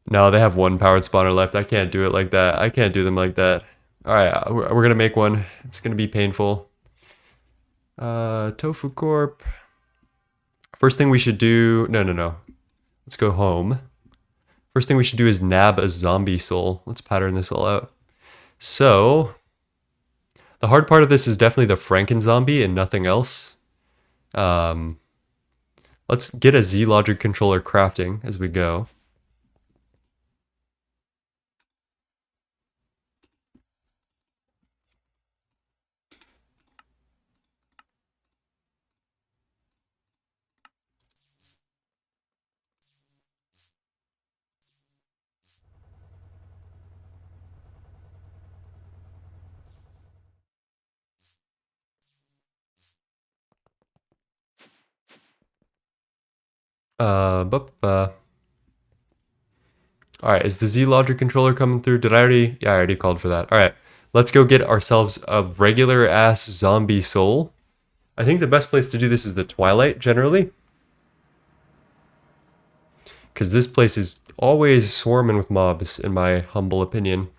No, they have one powered spawner left. I can't do it like that. I can't do them like that. All right, we're gonna make one. It's gonna be painful. Tofu Corp. First thing we should do. No. Let's go home. First thing we should do is nab a zombie soul. Let's pattern this all out. So, the hard part of this is definitely the Franken zombie and nothing else. Let's get a Z logic controller crafting as we go. All right, is the Z logic controller coming through? Did I already? Yeah, I already called for that. All right, let's go get ourselves a regular ass zombie soul. I think the best place to do this is the Twilight generally, because this place is always swarming with mobs, in my humble opinion.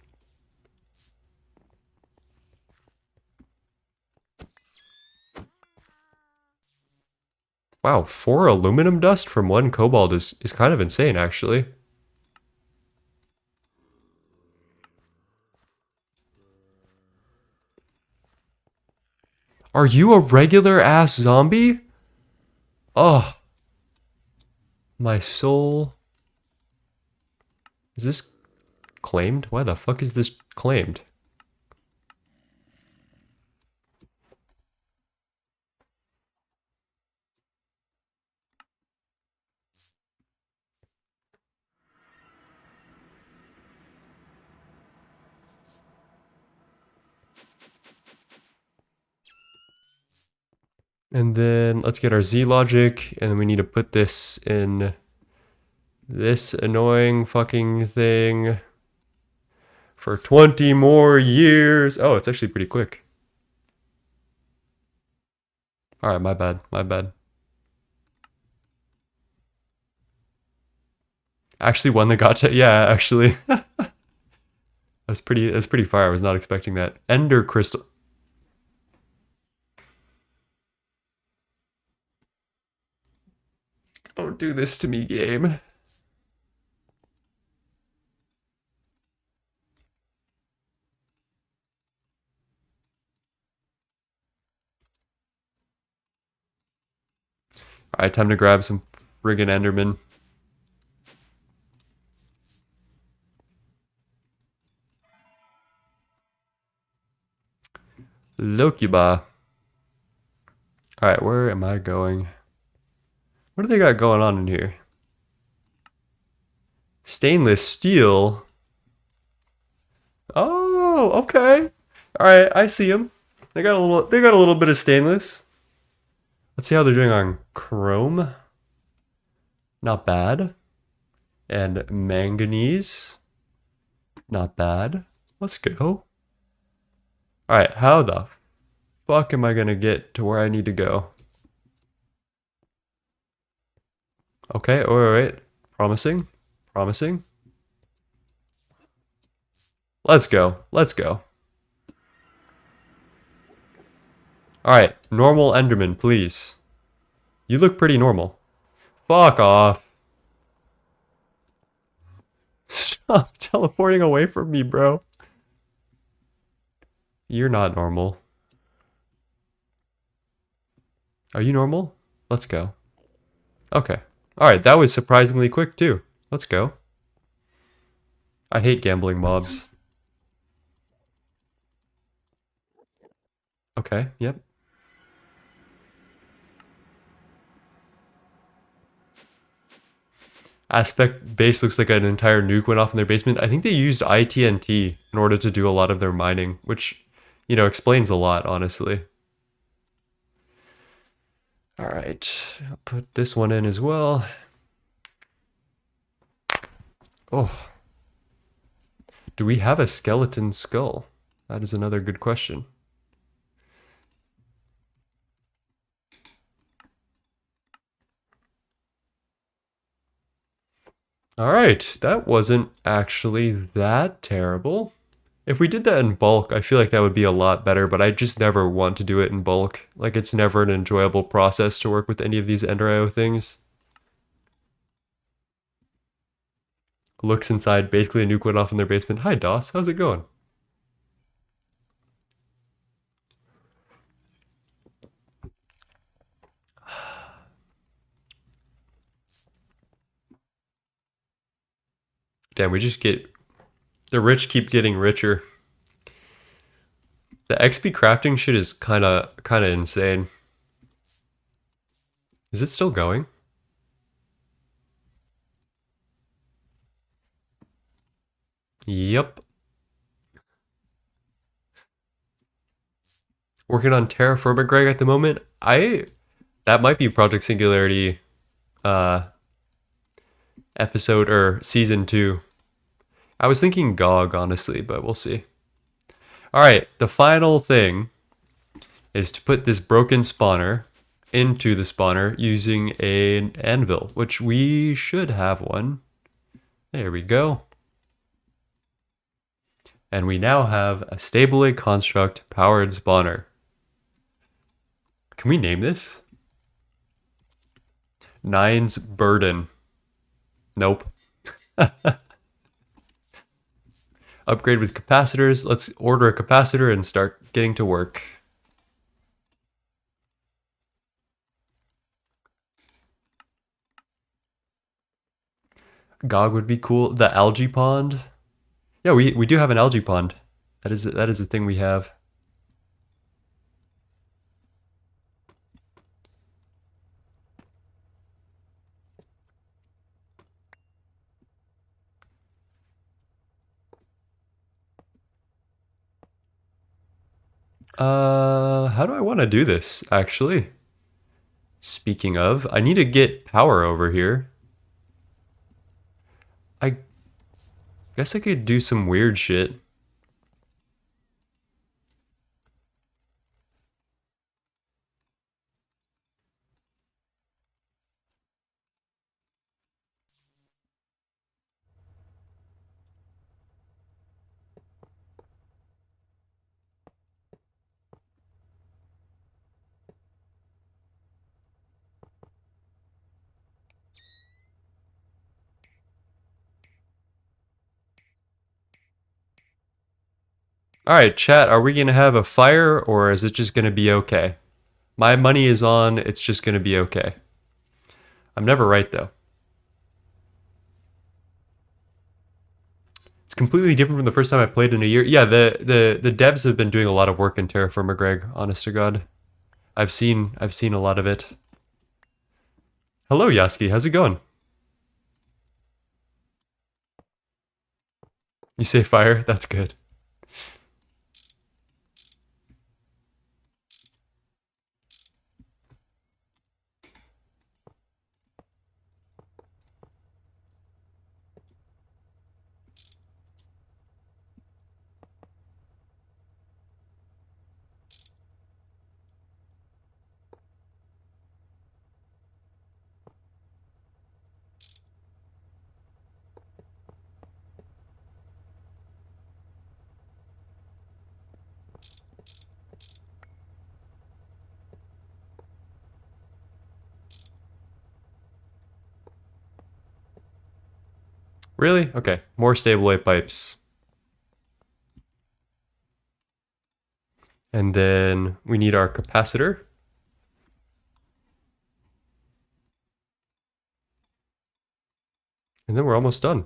Wow, 4 aluminum dust from 1 cobalt is kind of insane, actually. Are you a regular ass zombie? Oh, my soul. Is this claimed? Why the fuck is this claimed? And then let's get our Z logic, and then we need to put this in this annoying fucking thing for 20 more years. Oh, it's actually pretty quick. All right, my bad. Actually won the gotcha. Yeah, actually. That's pretty fire. I was not expecting that. Ender crystal. Don't do this to me, game. All right, time to grab some friggin' Enderman. Lokiba. All right, where am I going? What do they got going on in here? Stainless steel. Oh, okay. All right, I see them. They got a little. They got a little bit of stainless. Let's see how they're doing on chrome. Not bad. And manganese. Not bad. Let's go. All right, how the fuck am I gonna get to where I need to go? Okay, all right. Promising. Promising. Let's go. Let's go. All right, normal Enderman, please. You look pretty normal. Fuck off. Stop teleporting away from me, bro. You're not normal. Are you normal? Let's go. Okay. Alright, that was surprisingly quick too. Let's go. I hate gambling mobs. Okay, yep. Aspect base looks like an entire nuke went off in their basement. I think they used ITNT in order to do a lot of their mining, which, you know, explains a lot, honestly. Alright, I'll put this one in as well. Oh. Do we have a skeleton skull? That is another good question. Alright, that wasn't actually that terrible. If we did that in bulk, I feel like that would be a lot better, but I just never want to do it in bulk. Like, it's never an enjoyable process to work with any of these Ender IO things. Looks inside, basically a nuke went off in their basement. Hi, Doss, how's it going? Damn, we just get... The rich keep getting richer. The XP crafting shit is kinda insane. Is it still going? Yep. Working on terraforming, Greg, at the moment. That might be Project Singularity episode or season 2. I was thinking GOG, honestly, but we'll see. Alright, the final thing is to put this broken spawner into the spawner using an anvil, which we should have one. There we go. And we now have a staballoy construct powered spawner. Can we name this? Nine's Burden. Nope. Upgrade with capacitors. Let's order a capacitor and start getting to work. GOG would be cool. The algae pond. Yeah, we do have an algae pond. That is a thing we have. How do I want to do this, actually? Speaking of, I need to get power over here. I guess I could do some weird shit. Alright, chat, are we gonna have a fire or is it just gonna be okay? My money is on, it's just gonna be okay. I'm never right though. It's completely different from the first time I played in a year. Yeah, the devs have been doing a lot of work in Terraformer, Greg, honest to God. I've seen a lot of it. Hello, Yaski. How's it going? You say fire? That's good. Really? Okay. More staballoy pipes. And then we need our capacitor. And then we're almost done.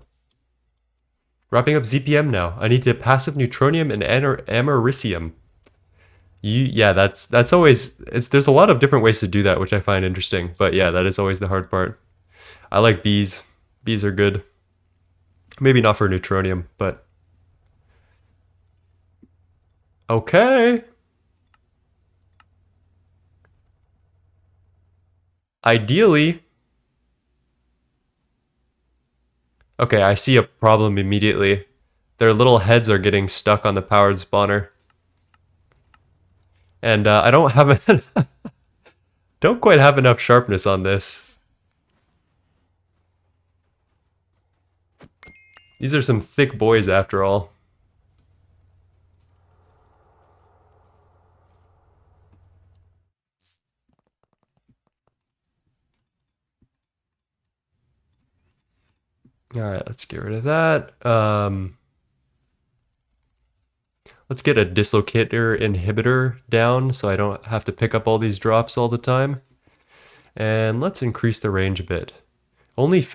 Wrapping up ZPM now. I need the passive neutronium and americium. Yeah, that's always there's a lot of different ways to do that, which I find interesting. But yeah, that is always the hard part. I like bees. Bees are good. Maybe not for neutronium, but okay. Ideally. Okay, I see a problem immediately. Their little heads are getting stuck on the powered spawner. And I don't have don't quite have enough sharpness on this. These are some thick boys after all. Alright, let's get rid of that. Let's get a dislocator inhibitor down so I don't have to pick up all these drops all the time. And let's increase the range a bit. Only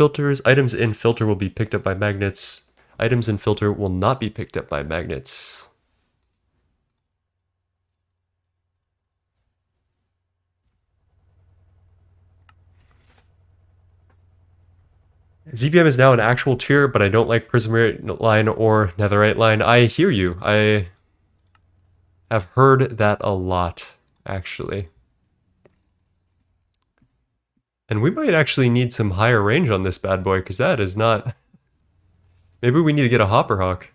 items in filter will be picked up by magnets. Items in filter will not be picked up by magnets. ZPM is now an actual tier, but I don't like prismarite line or netherite line. I hear you. I have heard that a lot, actually. And we might actually need some higher range on this bad boy, because that is not... Maybe we need to get a hopper hawk.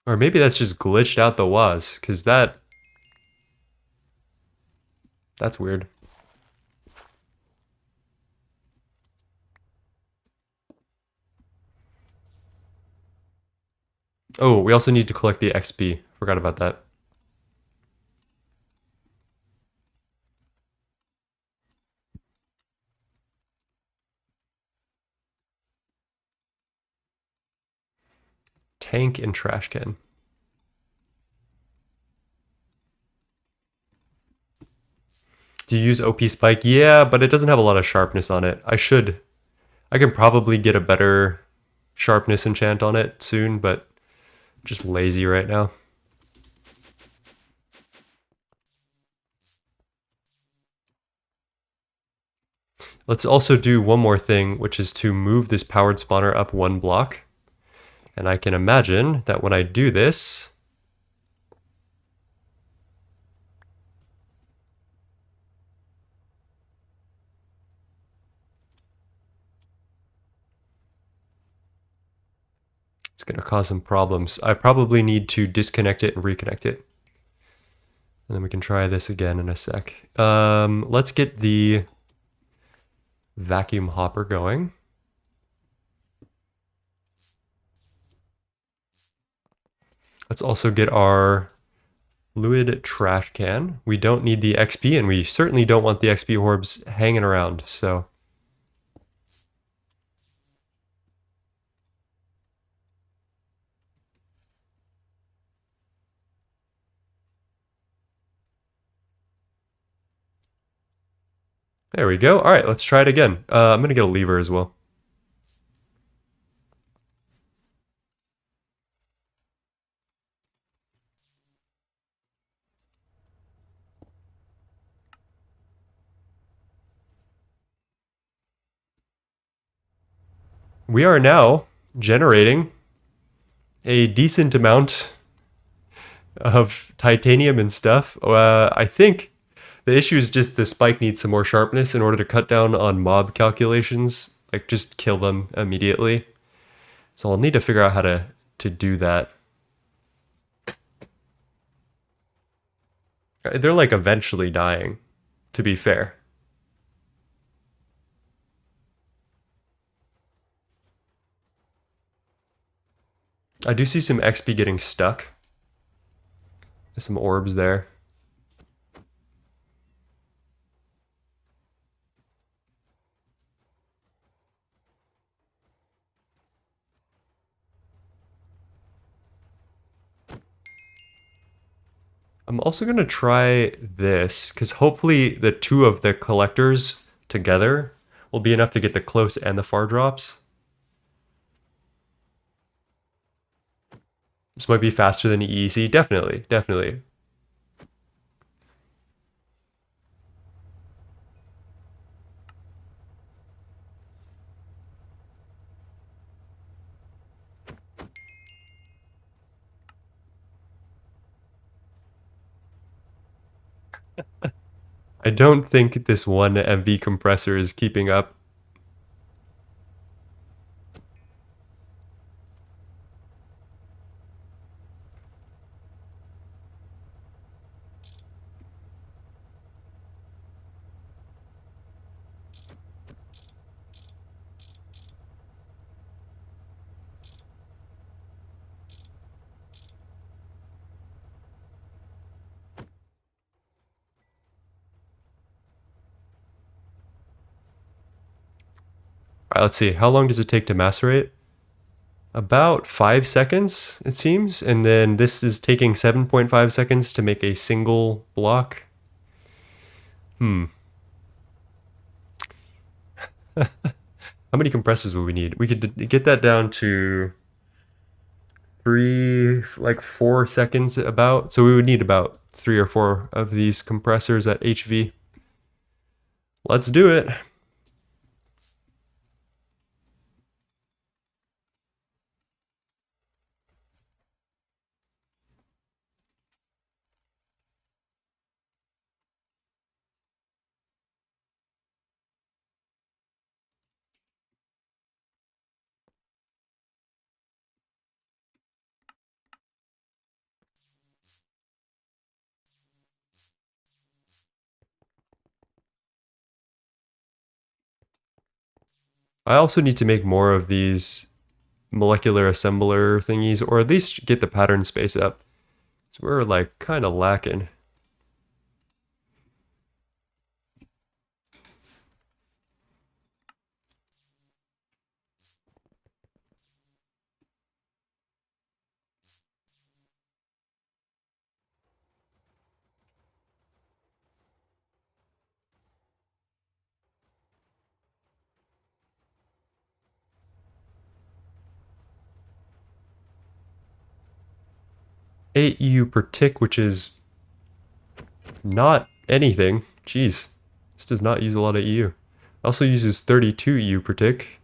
Or maybe that's just glitched out the WAS, because that's weird. Oh, we also need to collect the XP. Forgot about that. Tank and trash can. Do you use OP Spike? Yeah, but it doesn't have a lot of sharpness on it. I can probably get a better sharpness enchant on it soon, but I'm just lazy right now. Let's also do one more thing, which is to move this powered spawner up one block. And I can imagine that when I do this, it's going to cause some problems. I probably need to disconnect it and reconnect it. And then we can try this again in a sec. Let's get the vacuum hopper going. Let's also get our fluid trash can. We don't need the XP, and we certainly don't want the XP orbs hanging around, so... There we go. All right, let's try it again. I'm going to get a lever as well. We are now generating a decent amount of titanium and stuff. I think the issue is just the spike needs some more sharpness in order to cut down on mob calculations. Like, just kill them immediately. So I'll need to figure out how to do that. They're like eventually dying, to be fair. I do see some XP getting stuck. There's some orbs there. I'm also going to try this, because hopefully the two of the collectors together will be enough to get the close and the far drops. This might be faster than EEC. Definitely, definitely. I don't think this one MV compressor is keeping up. All right, let's see. How long does it take to macerate? About 5 seconds, it seems. And then this is taking 7.5 seconds to make a single block. How many compressors will we need? We could get that down to 4 seconds about. So we would need about 3 or 4 of these compressors at HV. Let's do it. I also need to make more of these molecular assembler thingies, or at least get the pattern space up. So we're like kind of lacking. Eight EU per tick, which is not anything. Jeez, this does not use a lot of EU. It also uses 32 EU per tick.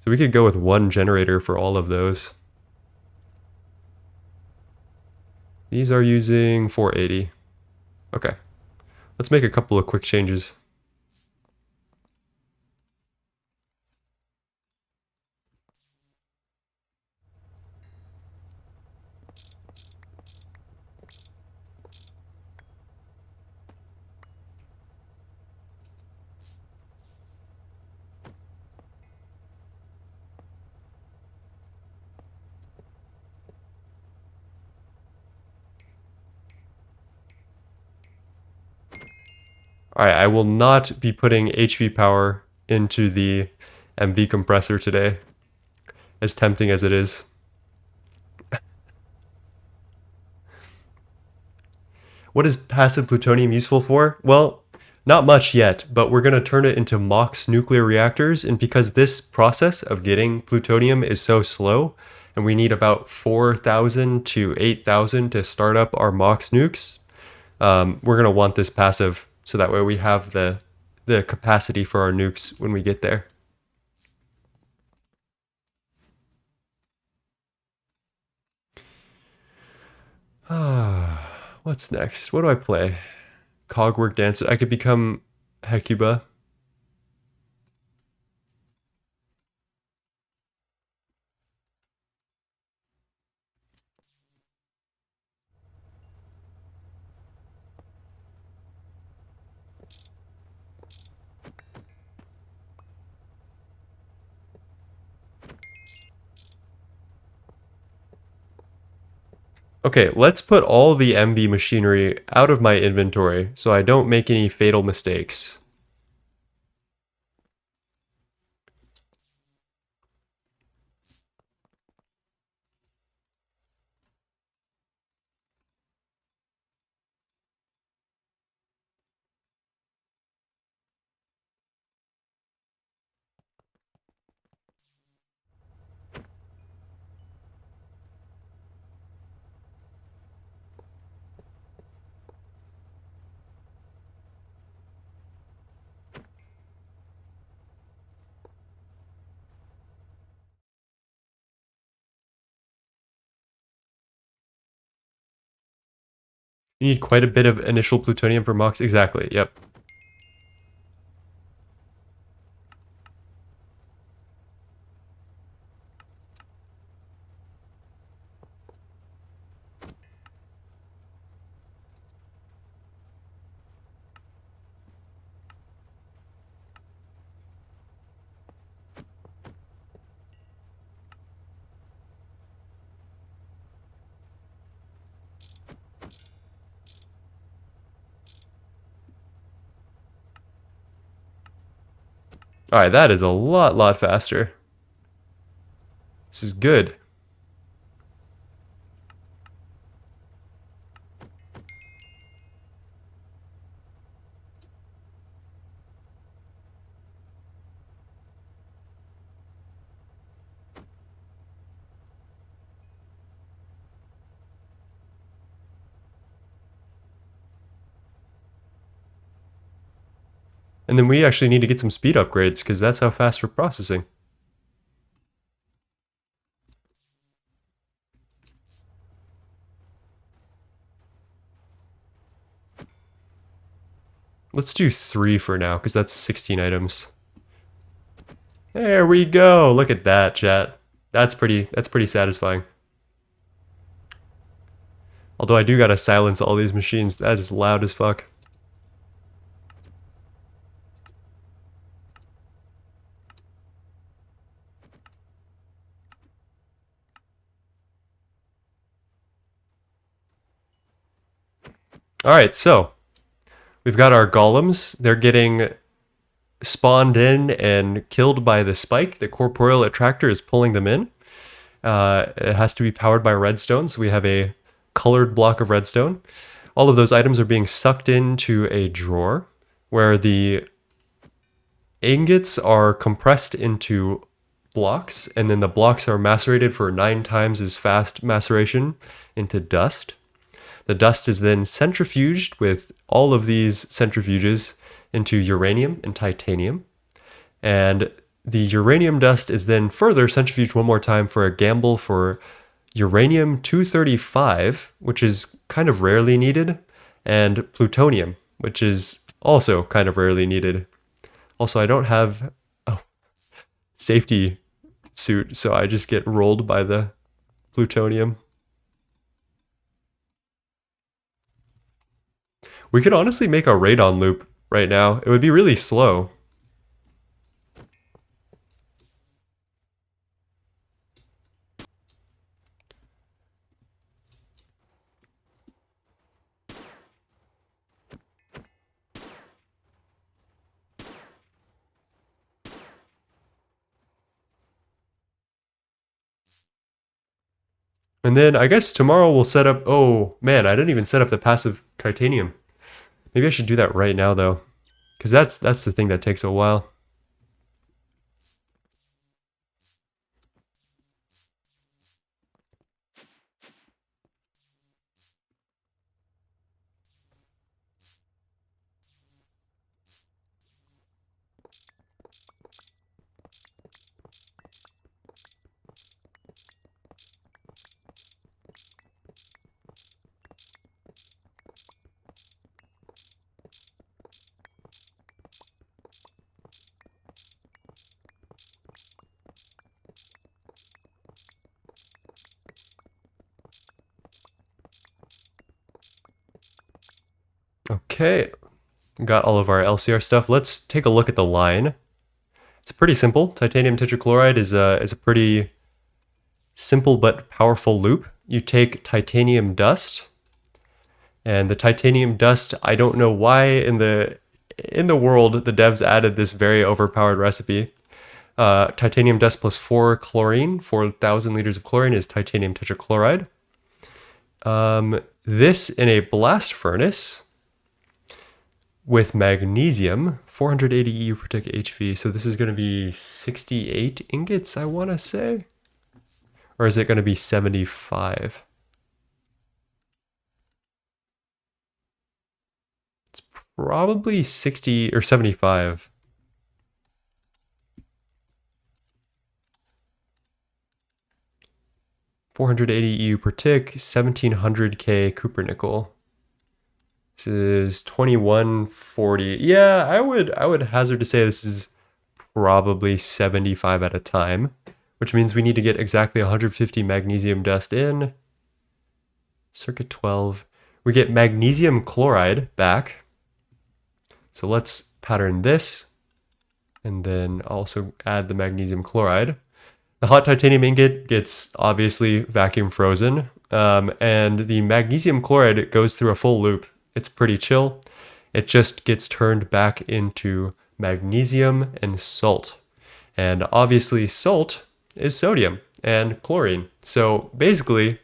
So we could go with one generator for all of those. These are using 480. Okay. Let's make a couple of quick changes. Alright, I will not be putting HV power into the MV compressor today, as tempting as it is. What is passive plutonium useful for? Well, Not much yet, but we're going to turn it into MOX nuclear reactors. And because this process of getting plutonium is so slow, and we need about 4,000 to 8,000 to start up our MOX nukes, we're going to want this passive so that way we have the capacity for our nukes when we get there. What's next? What do I play? Cogwork Dancer. I could become Hecuba. Okay, let's put all the MB machinery out of my inventory so I don't make any fatal mistakes. You need quite a bit of initial plutonium for MOX. Exactly, yep. Alright, that is a lot faster. This is good. And then we actually need to get some speed upgrades because that's how fast we're processing. Let's do 3 for now because that's 16 items. There we go. Look at that, chat. That's pretty satisfying. Although I do gotta silence all these machines. That is loud as fuck. Alright, so we've got our golems. They're getting spawned in and killed by the spike. The corporeal attractor is pulling them in. It has to be powered by redstone, so we have a colored block of redstone. All of those items are being sucked into a drawer where the ingots are compressed into blocks, and then the blocks are macerated for 9 times as fast maceration into dust. The dust is then centrifuged with all of these centrifuges into uranium and titanium. And the uranium dust is then further centrifuged one more time for a gamble for uranium-235, which is kind of rarely needed, and plutonium, which is also kind of rarely needed. Also, I don't have a safety suit, so I just get rolled by the plutonium. We could honestly make a radon loop right now. It would be really slow. And then I guess tomorrow we'll set up... Oh, man, I didn't even set up the passive titanium. Maybe I should do that right now, though. Because that's the thing that takes a while. Okay, got all of our LCR stuff. Let's take a look at the line. It's pretty simple. Titanium tetrachloride is a pretty simple but powerful loop. You take titanium dust, and the titanium dust, I don't know why in the world the devs added this very overpowered recipe. Titanium dust plus 4 chlorine, 4,000 liters of chlorine is titanium tetrachloride. This in a blast furnace with magnesium, 480 EU per tick HV. So this is going to be 68 ingots, I want to say. Or is it going to be 75? It's probably 60 or 75. $480 EU per tick, 1700K copper nickel. This is 2140. Yeah, I would hazard to say this is probably 75 at a time, which means we need to get exactly 150 magnesium dust in. Circuit 12. We get magnesium chloride back. So let's pattern this and then also add the magnesium chloride. The hot titanium ingot gets obviously vacuum frozen, and the magnesium chloride goes through a full loop. It's pretty chill. It just gets turned back into magnesium and salt. And obviously salt is sodium and chlorine. So basically,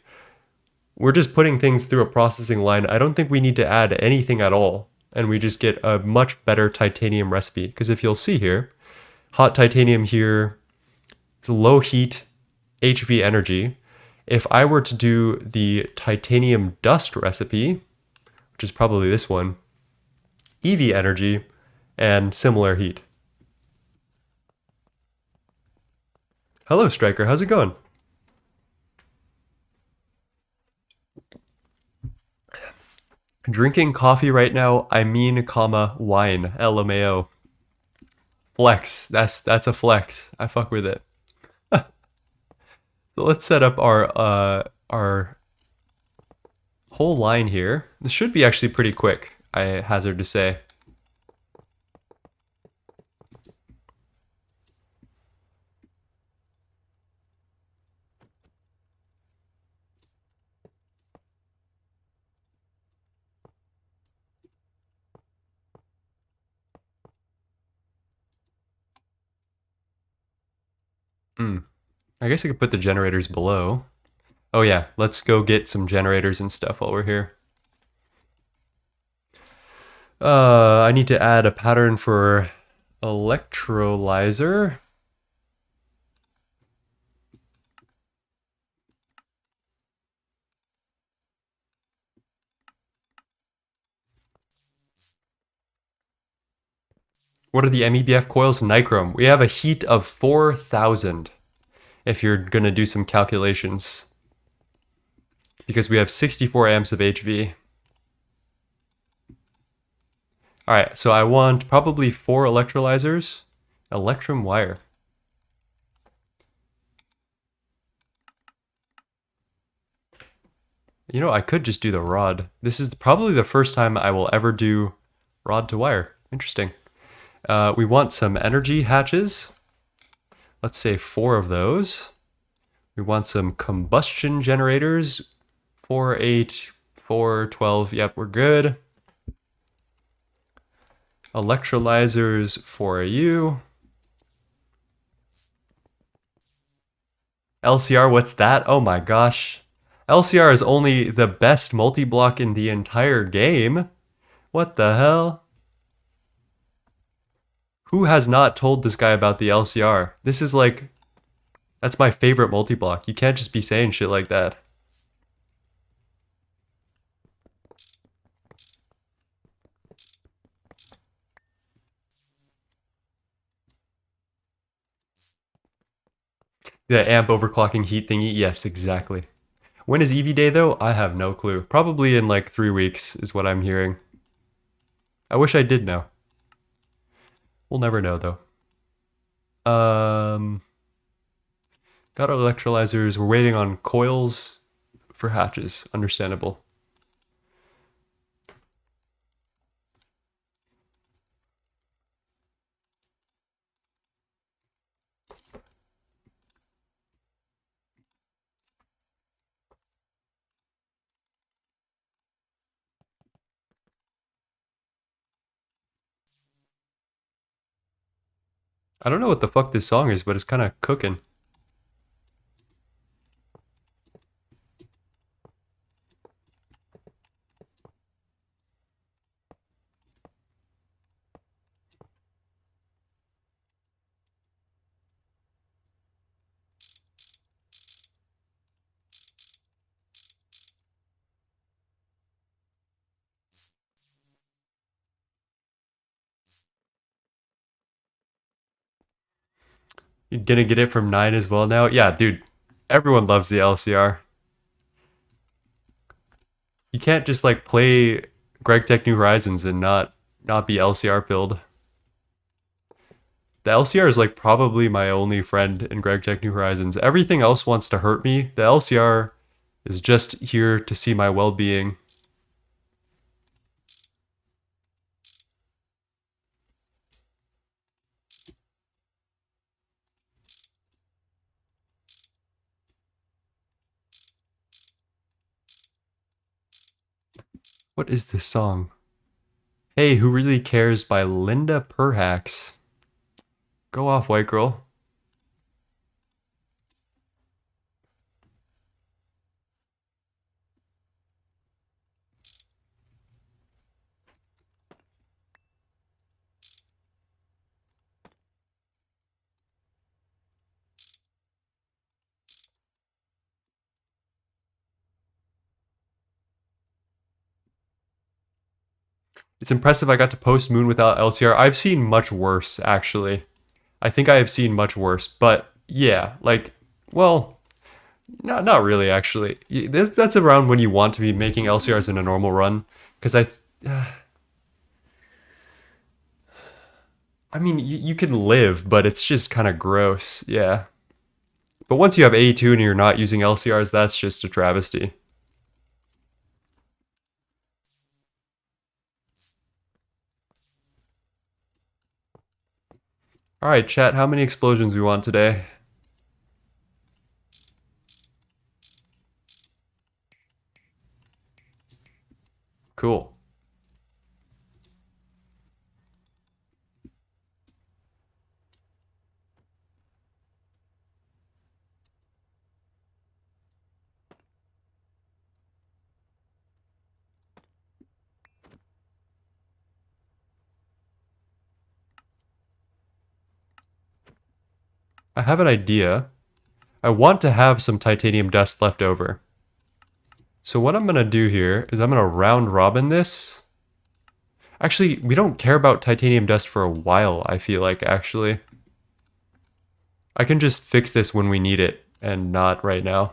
we're just putting things through a processing line. I don't think we need to add anything at all. And we just get a much better titanium recipe. Because if you'll see here, hot titanium here, it's low heat, HV energy. If I were to do the titanium dust recipe, which is probably this one, EV energy and similar heat. Hello, Striker. How's it going? Drinking coffee right now, I mean, comma, wine, LMAO. Flex. That's a flex. I fuck with it. So let's set up our whole line here. This should be actually pretty quick, I hazard to say. I guess I could put the generators below. Oh yeah, let's go get some generators and stuff while we're here. I need to add a pattern for electrolyzer. What are the MEBF coils? Nichrome. We have a heat of 4,000 if you're going to do some calculations. Because we have 64 amps of HV. Alright, so I want probably 4 electrolyzers. Electrum wire. You know, I could just do the rod. This is probably the first time I will ever do rod to wire. Interesting. We want some energy hatches. Let's say 4 of those. We want some combustion generators. 4, 8, 4, 12. Yep, we're good. Electrolyzers for you. LCR, what's that? Oh my gosh. LCR is only the best multi-block in the entire game. What the hell? Who has not told this guy about the LCR? This is like, that's my favorite multi-block. You can't just be saying shit like that. The amp overclocking heat thingy? Yes, exactly. When is EV day though? I have no clue. Probably in like 3 weeks is what I'm hearing. I wish I did know. We'll never know though. Got our electrolyzers. We're waiting on coils for hatches. Understandable. I don't know what the fuck this song is, but it's kind of cooking. You're gonna get it from 9 as well now? Yeah, dude. Everyone loves the LCR. You can't just like play Gregtech New Horizons and not be LCR pilled. The LCR is like probably my only friend in Gregtech New Horizons. Everything else wants to hurt me. The LCR is just here to see my well-being. What is this song? Hey, Who Really Cares by Linda Perhax. Go off, white girl. It's impressive I got to post Moon without LCR. I've seen much worse, actually. I think I have seen much worse, but yeah, like, well, not really, actually. That's around when you want to be making LCRs in a normal run, because I mean, you can live, but it's just kind of gross, yeah. But once you have A2 and you're not using LCRs, that's just a travesty. All right, chat, how many explosions we want today? Cool. I have an idea. I want to have some titanium dust left over. So what I'm going to do here is I'm going to round robin this. Actually, we don't care about titanium dust for a while, I feel like, actually. I can just fix this when we need it, and not right now.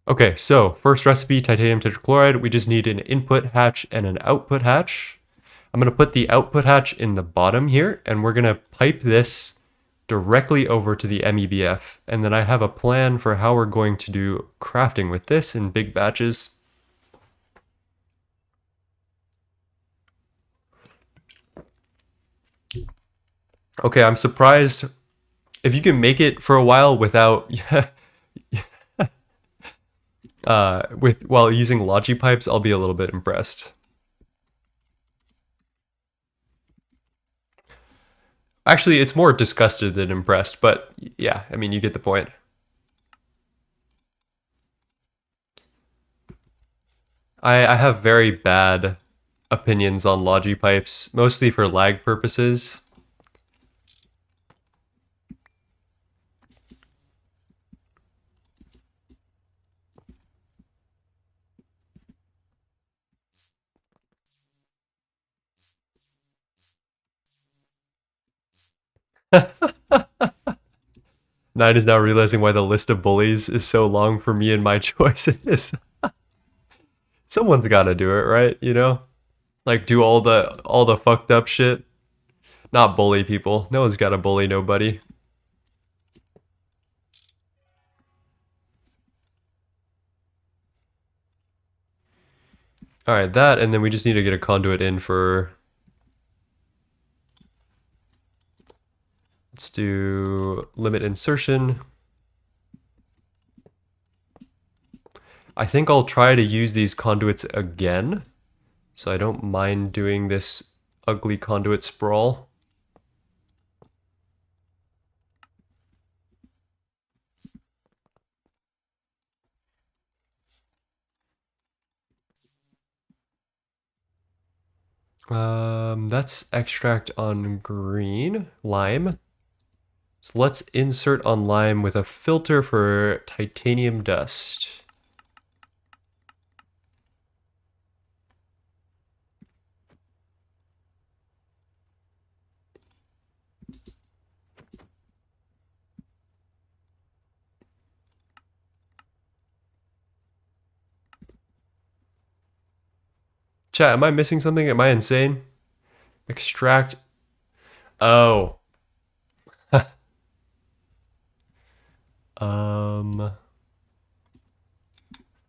Okay, so first recipe, titanium tetrachloride. We just need an input hatch and an output hatch. I'm going to put the output hatch in the bottom here, and we're going to pipe this directly over to the MEBF. And then I have a plan for how we're going to do crafting with this in big batches. Okay, I'm surprised If you can make it for a while without while using logi pipes, I'll be a little bit impressed. Actually, it's more disgusted than impressed, but yeah, I mean, you get the point. I have very bad opinions on logi pipes, mostly for lag purposes. Nine is now realizing why the list of bullies is so long for me and my choices. Someone's got to do it, right? You know, like do all the fucked up shit. Not bully people. No one's got to bully nobody. All right, that, and then we just need to get a conduit in for. Let's do limit insertion. I think I'll try to use these conduits again, so I don't mind doing this ugly conduit sprawl. That's extract on green, lime. So let's insert on lime with a filter for titanium dust. Chat, am I missing something? Am I insane? Extract. Oh.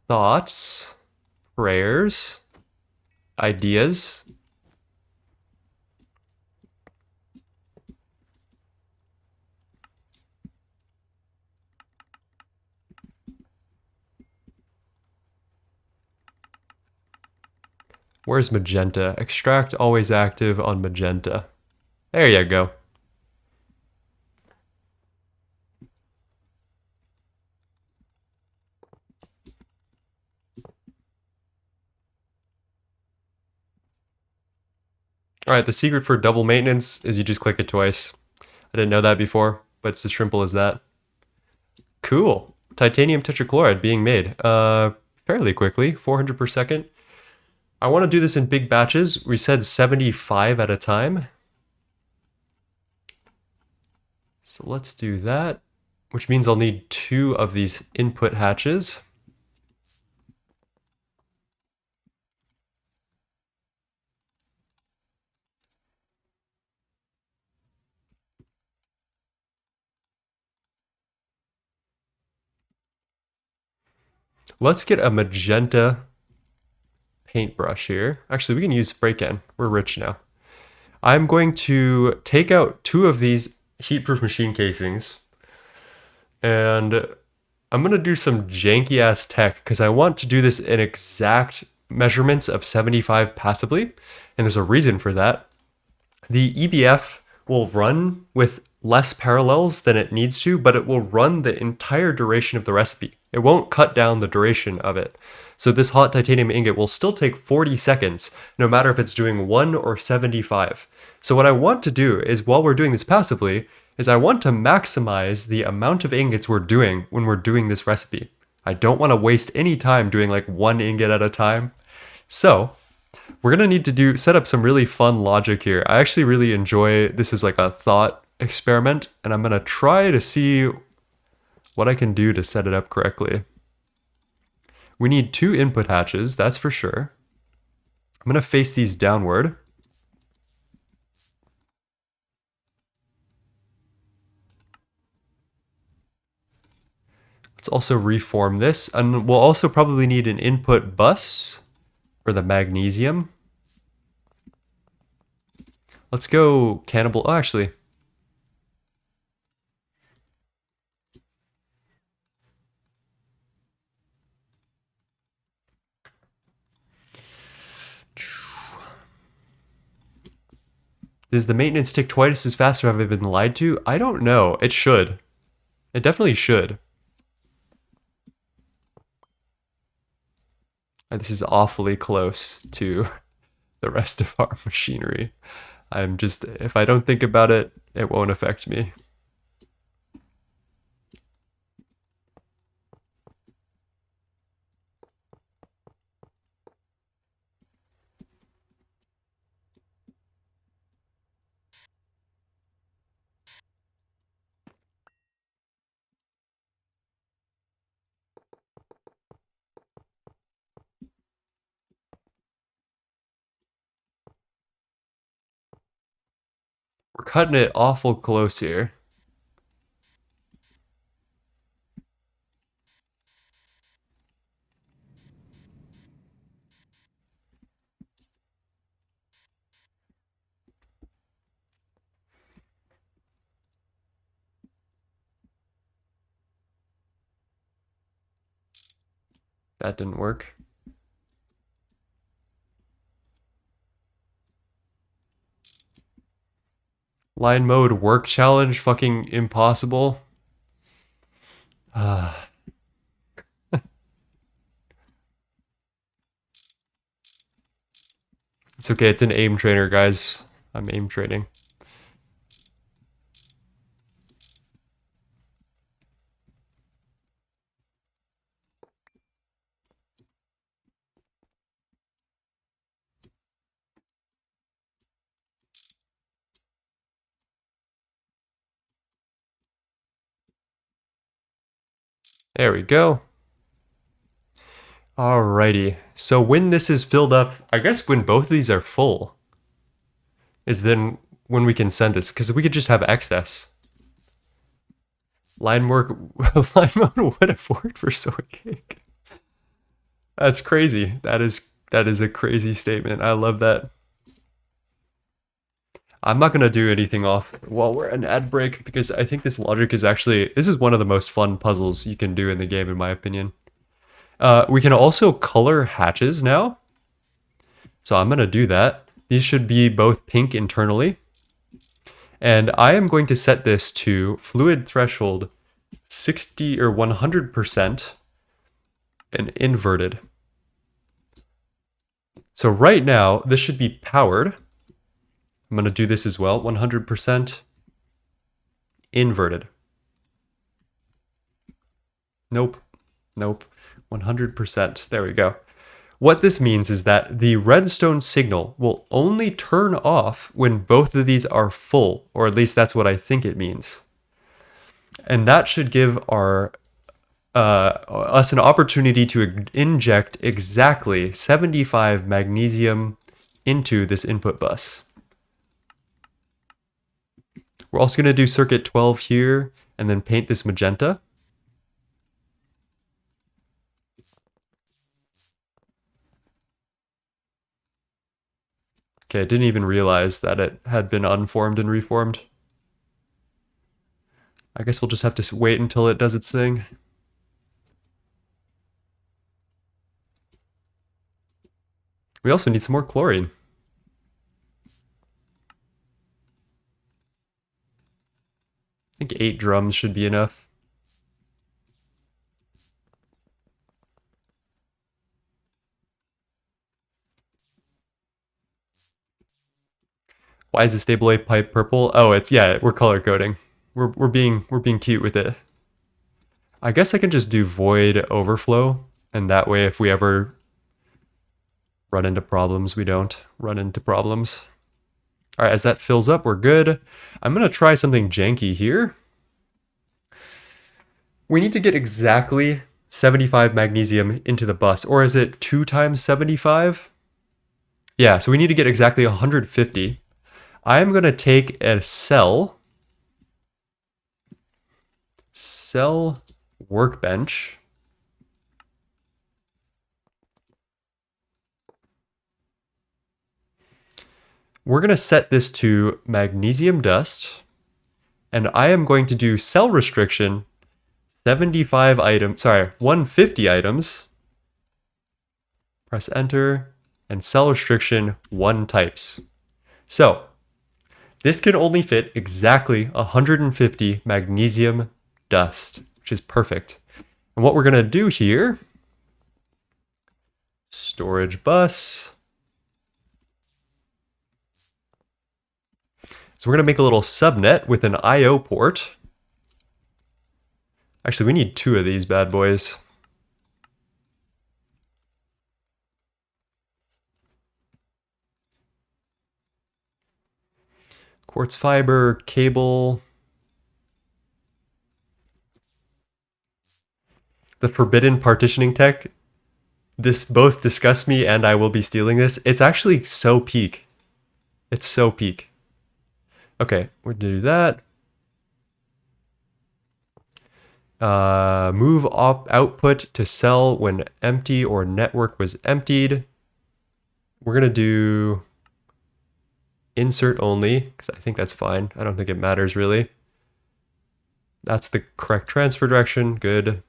Thoughts, prayers, ideas. Where's magenta? Extract always active on magenta. There you go. All right, the secret for double maintenance is you just click it twice. I didn't know that before, but it's as simple as that. Cool. Titanium tetrachloride being made fairly quickly, 400 per second. I want to do this in big batches. We said 75 at a time. So let's do that, which means I'll need 2 of these input hatches. Let's get a magenta paintbrush here. Actually, we can use spray can. We're rich now. I'm going to take out 2 of these heat-proof machine casings, and I'm going to do some janky ass tech because I want to do this in exact measurements of 75 passively, and there's a reason for that. The EBF will run with less parallels than it needs to, but it will run the entire duration of the recipe. It won't cut down the duration of it. So this hot titanium ingot will still take 40 seconds, no matter if it's doing 1 or 75. So what I want to do is, while we're doing this passively, is I want to maximize the amount of ingots we're doing when we're doing this recipe. I don't want to waste any time doing like 1 ingot at a time. So we're gonna need to set up some really fun logic here. I actually really enjoy this as like a thought experiment, and I'm gonna try to see what I can do to set it up correctly. We need 2 input hatches, that's for sure. I'm gonna face these downward. Let's also reform this, and we'll also probably need an input bus for the magnesium. Let's go cannibal. Oh, actually, Does the maintenance tick twice as fast, or have I been lied to? I don't know. It should. It definitely should. This is awfully close to the rest of our machinery. I'm just, if I don't think about it, it won't affect me. We're cutting it awful close here. That didn't work. Line mode work challenge, fucking impossible. It's okay, it's an aim trainer, guys. I'm aim training. There we go. Alrighty, so when this is filled up, I guess when both of these are full, is then when we can send this, because we could just have excess. Line mode would have worked for soy cake. That's crazy. That is a crazy statement. I love that. I'm not gonna do anything off while we're an ad break because I think this logic is actually, this is one of the most fun puzzles you can do in the game, in my opinion. We can also color hatches now. So I'm gonna do that. These should be both pink internally. And I am going to set this to fluid threshold 60 or 100% and inverted. So right now, this should be powered. I'm going to do this as well, 100% inverted. Nope, 100%. There we go. What this means is that the redstone signal will only turn off when both of these are full, or at least that's what I think it means. And that should give us an opportunity to inject exactly 75 magnesium into this input bus. We're also going to do circuit 12 here and then paint this magenta. Okay, I didn't even realize that it had been unformed and reformed. I guess we'll just have to wait until it does its thing. We also need some more chlorine. I think 8 drums should be enough. Why is the staballoy pipe purple? Oh, it's, yeah, we're color coding. We're being cute with it. I guess I can just do void overflow, and that way if we ever run into problems, we don't run into problems. All right, as that fills up, we're good. I'm gonna try something janky here. We need to get exactly 75 magnesium into the bus, or is it 2 times 75? Yeah, so we need to get exactly 150. I'm gonna take a cell workbench. We're gonna set this to magnesium dust, and I am going to do cell restriction 75 items, sorry, 150 items. Press enter, and cell restriction 1 types. So This can only fit exactly 150 magnesium dust, which is perfect. And what we're going to do here, storage bus. So we're going to make a little subnet with an I/O port. Actually, we need 2 of these bad boys. Quartz fiber, cable. The forbidden partitioning tech. This both disgusts me and I will be stealing this. It's actually so peak. It's so peak. Okay, we're gonna do that. Move output to cell when empty or network was emptied. We're gonna do insert only, because I think that's fine. I don't think it matters really. That's the correct transfer direction, good.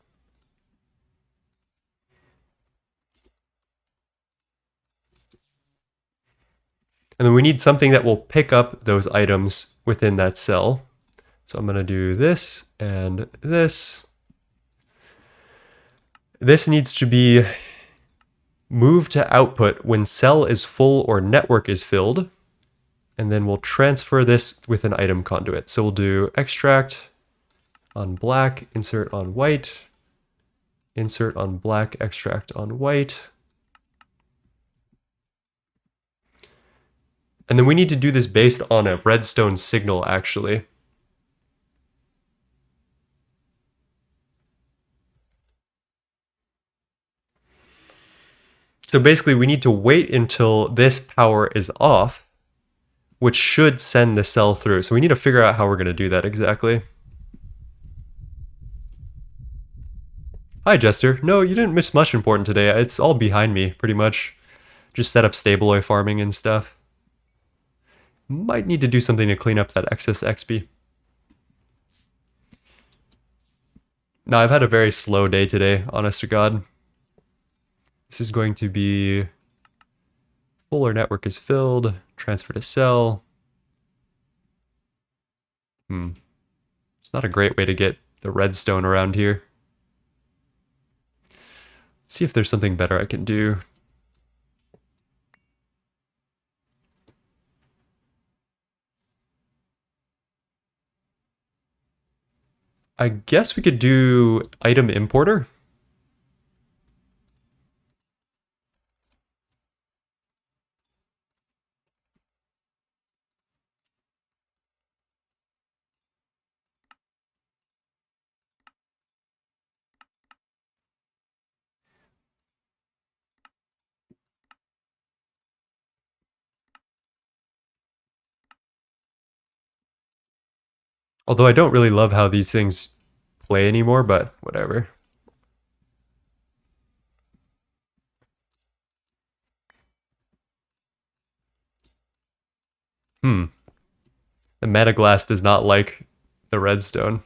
And then we need something that will pick up those items within that cell. So I'm gonna do this and this. This needs to be moved to output when cell is full or network is filled. And then we'll transfer this with an item conduit. So we'll do extract on black, insert on white, insert on black, extract on white. And then we need to do this based on a redstone signal, actually. So basically, we need to wait until this power is off, which should send the cell through. So we need to figure out how we're going to do that exactly. Hi, Jester. No, you didn't miss much important today. It's all behind me, pretty much. Just set up staballoy farming and stuff. Might need to do something to clean up that excess XP. No, I've had a very slow day today, honest to God. This is going to be fuller network is filled, transfer to cell. It's not a great way to get the redstone around here. Let's see if there's something better I can do. I guess we could do item importer. Although I don't really love how these things play anymore, but whatever. The metaglass does not like the redstone.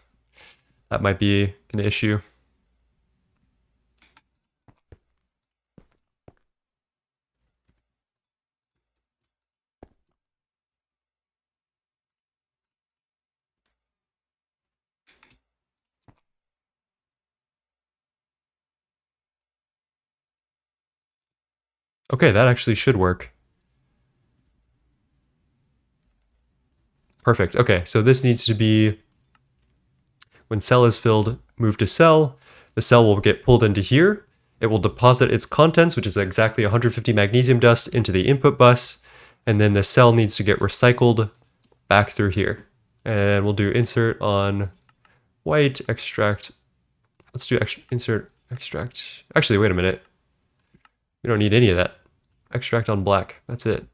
That might be an issue. Okay, that actually should work. Perfect. Okay, so this needs to be when cell is filled, move to cell. The cell will get pulled into here. It will deposit its contents, which is exactly 150 magnesium dust, into the input bus. And then the cell needs to get recycled back through here. And we'll do insert on white, extract. Let's do insert, extract. Actually, wait a minute. We don't need any of that. Extract on black. That's it.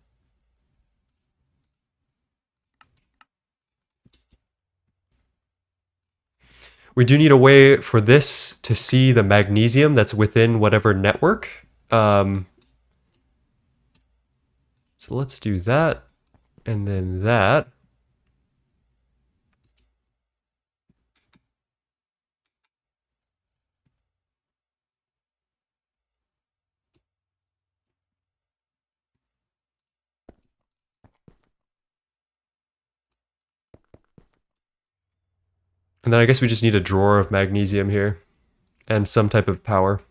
We do need a way for this to see the magnesium that's within whatever network. So let's do that, and then that. And then I guess we just need a drawer of magnesium here and some type of power.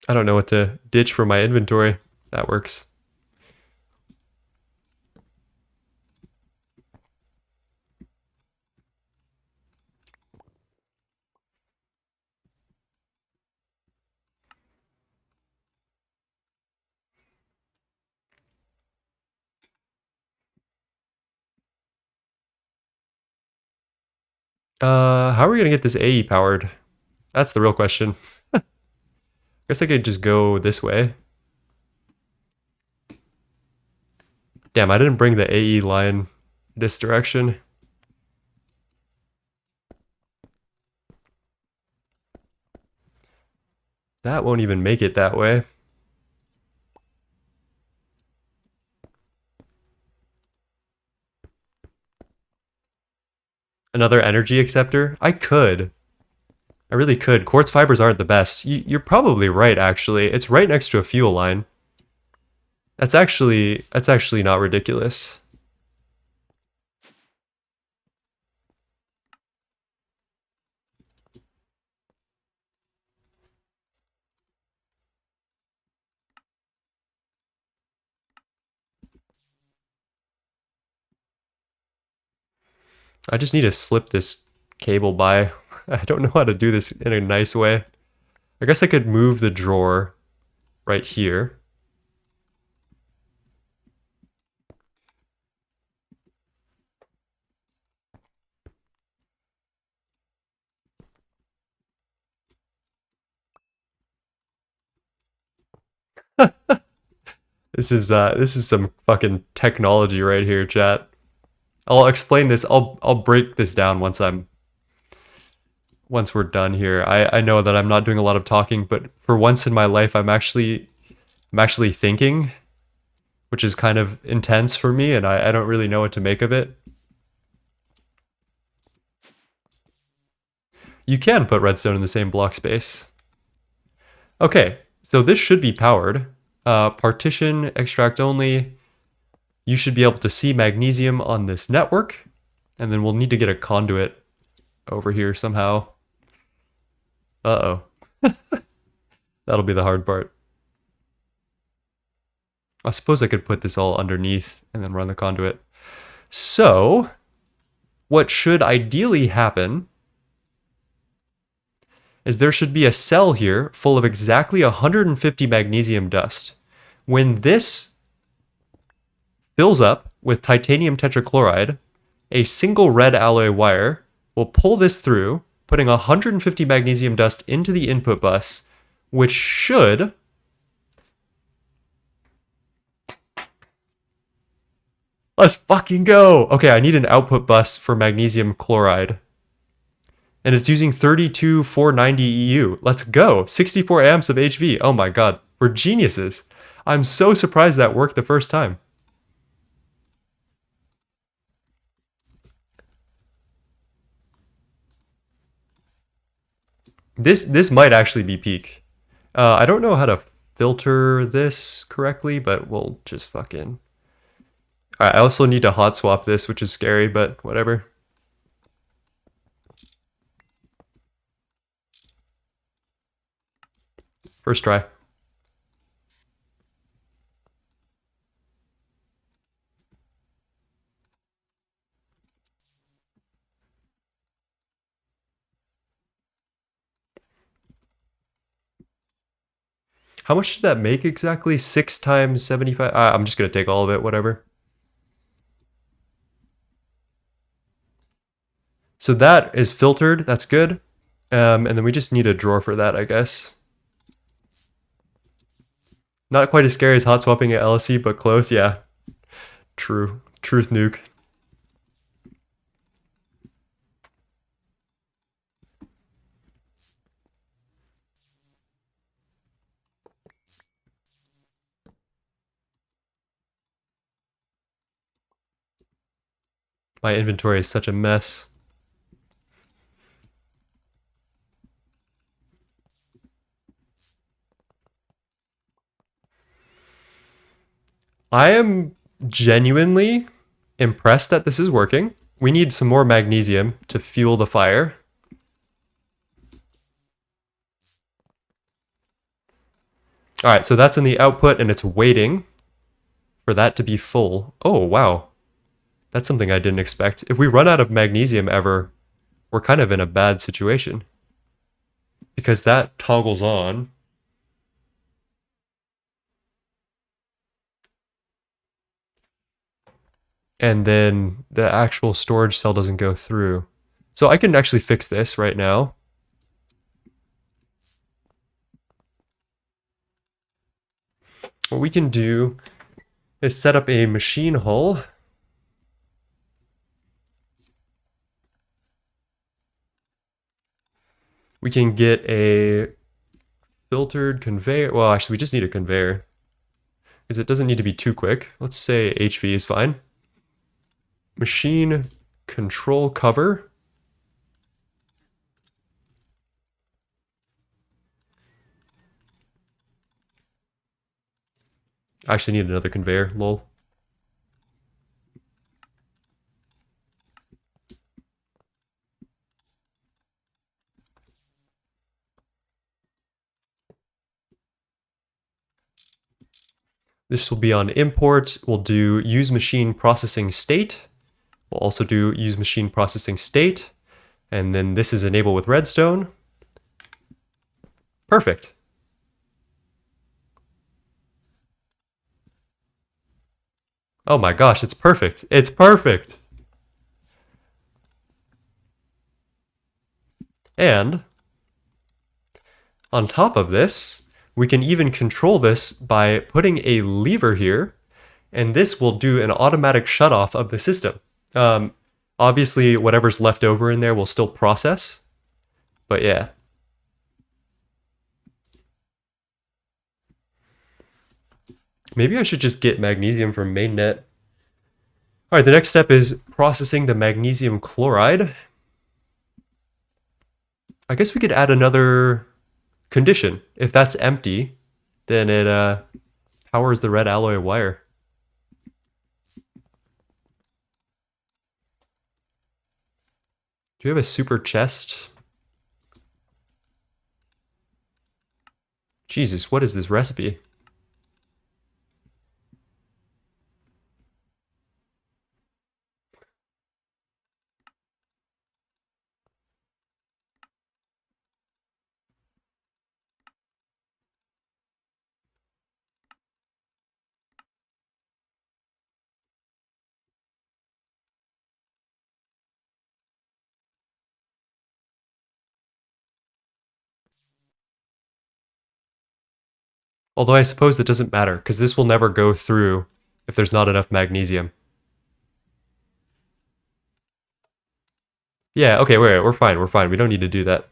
I don't know what to ditch for my inventory. That works. How are we gonna get this AE powered? That's the real question. Guess I could just go this way. Damn, I didn't bring the AE line this direction. That won't even make it that way. Another energy acceptor? I could. I really could. Quartz fibers aren't the best. You're probably right, actually. It's right next to a fuel line. That's actually not ridiculous. I just need to slip this cable by. I don't know how to do this in a nice way. I guess I could move the drawer right here. This is some fucking technology right here, chat. I'll explain this. I'll break this down once we're done here. I know that I'm not doing a lot of talking, but for once in my life I'm actually thinking, which is kind of intense for me, and I don't really know what to make of it. You can put redstone in the same block space. Okay, so this should be powered. Partition, extract only. You should be able to see magnesium on this network, and then we'll need to get a conduit over here somehow. Uh-oh. That'll be the hard part. I suppose I could put this all underneath and then run the conduit. So, what should ideally happen is there should be a cell here full of exactly 150 magnesium dust. When this fills up with titanium tetrachloride, a single red alloy wire will pull this through, putting 150 magnesium dust into the input bus, which should let's fucking go. Okay, I need an output bus for magnesium chloride. And it's using 32490 EU. Let's go. 64 amps of HV. Oh my god. We're geniuses. I'm so surprised that worked the first time. This might actually be peak. I don't know how to filter this correctly, but we'll just fucking... Alright, I also need to hot swap this, which is scary, but whatever. First try. How much did that make exactly? 6 times 75? I'm just going to take all of it, whatever. So that is filtered. That's good. And then we just need a drawer for that, I guess. Not quite as scary as hot swapping at LSE, but close. Yeah. True. Truth nuke. My inventory is such a mess. I am genuinely impressed that this is working. We need some more magnesium to fuel the fire. All right, so that's in the output and it's waiting for that to be full. Oh, wow. That's something I didn't expect. If we run out of magnesium ever, we're kind of in a bad situation because that toggles on. And then the actual storage cell doesn't go through. So I can actually fix this right now. What we can do is set up a machine hull. We can get a filtered conveyor. Well, actually, we just need a conveyor because it doesn't need to be too quick. Let's say HV is fine. Machine control cover. I actually need another conveyor, lol. This will be on import. We'll do use machine processing state. We'll also do use machine processing state. And then this is enable with redstone. Perfect. Oh my gosh, it's perfect. It's perfect. And on top of this, we can even control this by putting a lever here, and this will do an automatic shutoff of the system. Obviously, whatever's left over in there will still process, but yeah. Maybe I should just get magnesium from mainnet. All right, the next step is processing the magnesium chloride. I guess we could add another condition. If that's empty, then it powers the red alloy wire. Do we have a super chest? Jesus, what is this recipe? Although I suppose it doesn't matter, because this will never go through if there's not enough magnesium. Yeah, okay, we're fine, we're fine. We don't need to do that.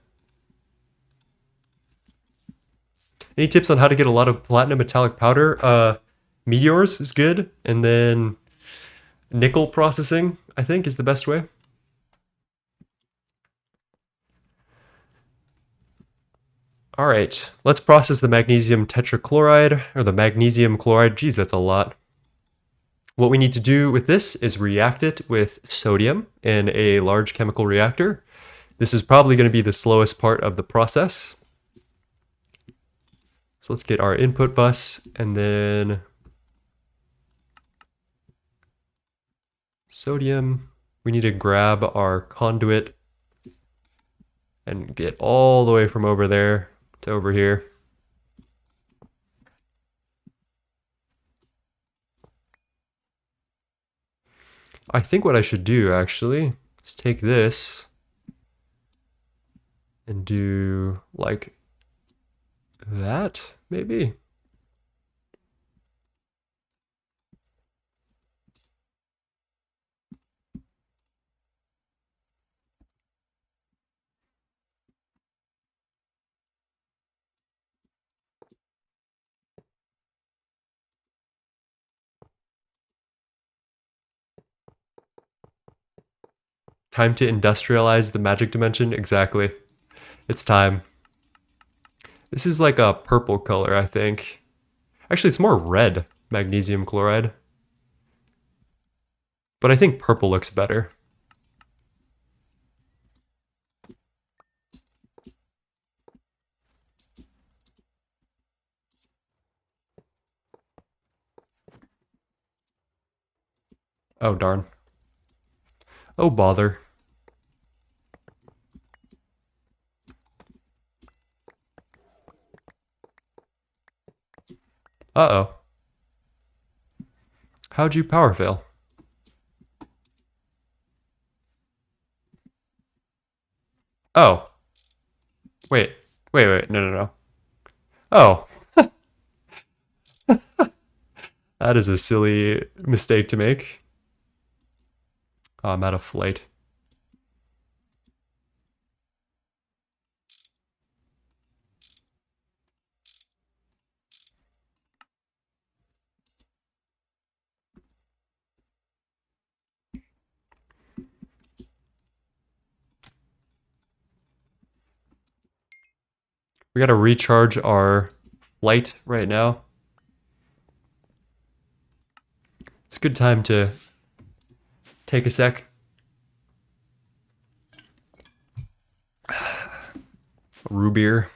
Any tips on how to get a lot of platinum metallic powder? Meteors is good, and then nickel processing, I think, is the best way. All right, let's process the magnesium tetrachloride, or the magnesium chloride. Geez, that's a lot. What we need to do with this is react it with sodium in a large chemical reactor. This is probably going to be the slowest part of the process. So let's get our input bus and then sodium. We need to grab our conduit and get all the way from over there to over here. I think what I should do actually is take this and do like that, maybe. Time to industrialize the magic dimension. Exactly. It's time. This is like a purple color, I think. Actually, it's more red, magnesium chloride. But I think purple looks better. Oh, darn. Oh, bother. Uh-oh. How'd you power fail? Oh. Wait. Wait. No. Oh. That is a silly mistake to make. Oh, I'm out of flight. We gotta recharge our flight right now. It's a good time to take a sec. Root beer.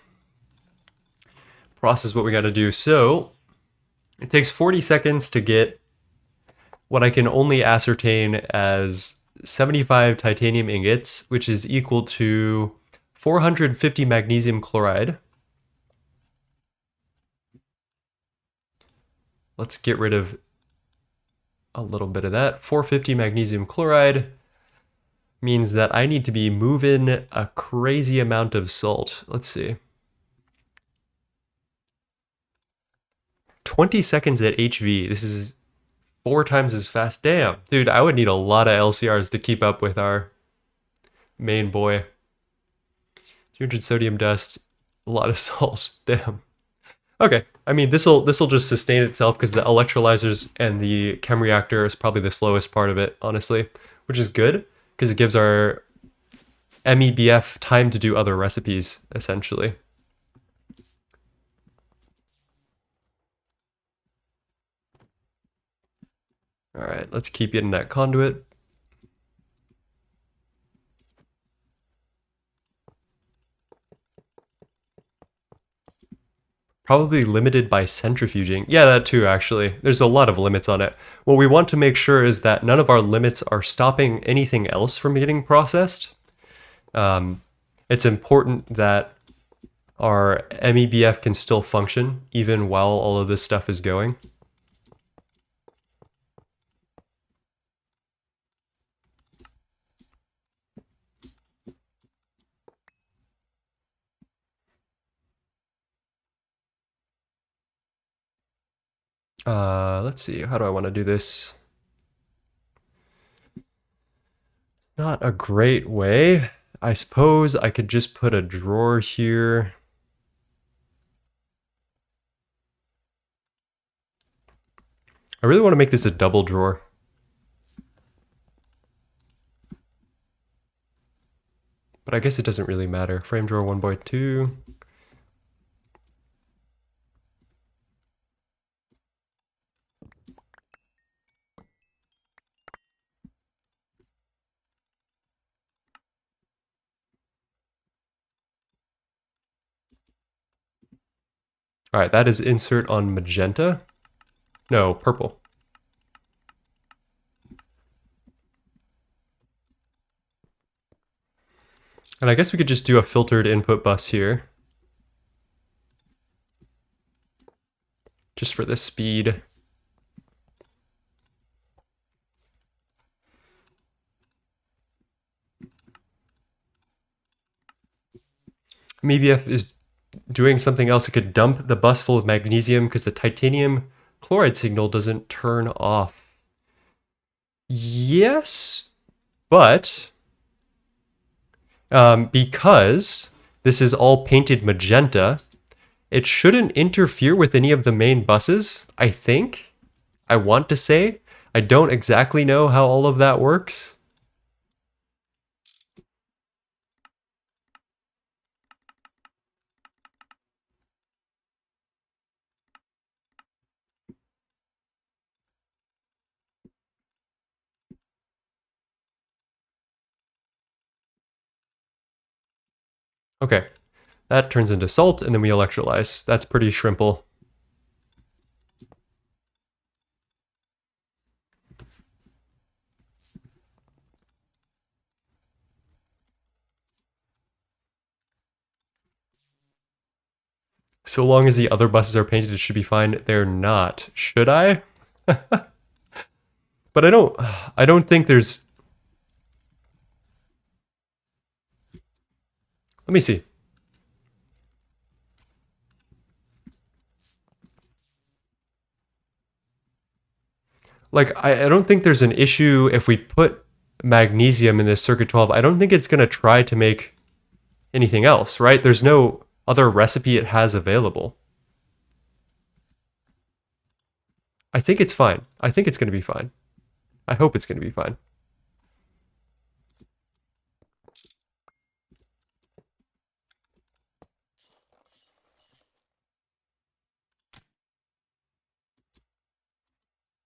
Process what we gotta do. So, it takes 40 seconds to get what I can only ascertain as 75 titanium ingots, which is equal to 450 magnesium chloride. Let's get rid of a little bit of that. 450 magnesium chloride means that I need to be moving a crazy amount of salt. Let's see. 20 seconds at HV. This is 4 times as fast. Damn. Dude, I would need a lot of LCRs to keep up with our main boy. 200 sodium dust, a lot of salt. Damn. Okay. I mean, this'll just sustain itself because the electrolyzers and the chem reactor is probably the slowest part of it, honestly, which is good because it gives our MEBF time to do other recipes, essentially. All right, let's keep getting that conduit. Probably limited by centrifuging. Yeah, that too, actually. There's a lot of limits on it. What we want to make sure is that none of our limits are stopping anything else from getting processed. It's important that our MEBF can still function even while all of this stuff is going. Let's see, how do I want to do this? Not a great way. I suppose I could just put a drawer here. I really want to make this a double drawer. But I guess it doesn't really matter. Frame drawer 1x2. All right, that is insert on magenta. No, purple. And I guess we could just do a filtered input bus here. Just for the speed. MEBF is doing something else. It could dump the bus full of magnesium because the titanium chloride signal doesn't turn off. Yes, but because this is all painted magenta, it shouldn't interfere with any of the main buses, I think. I want to say. I don't exactly know how all of that works. Okay, that turns into salt, and then we electrolyze. That's pretty shrimple. So long as the other buses are painted, it should be fine. They're not. Should I? But I don't think there's... Let me see. Like, I don't think there's an issue if we put magnesium in this circuit 12. I don't think it's going to try to make anything else, right? There's no other recipe it has available. I think it's fine. I think it's going to be fine. I hope it's going to be fine.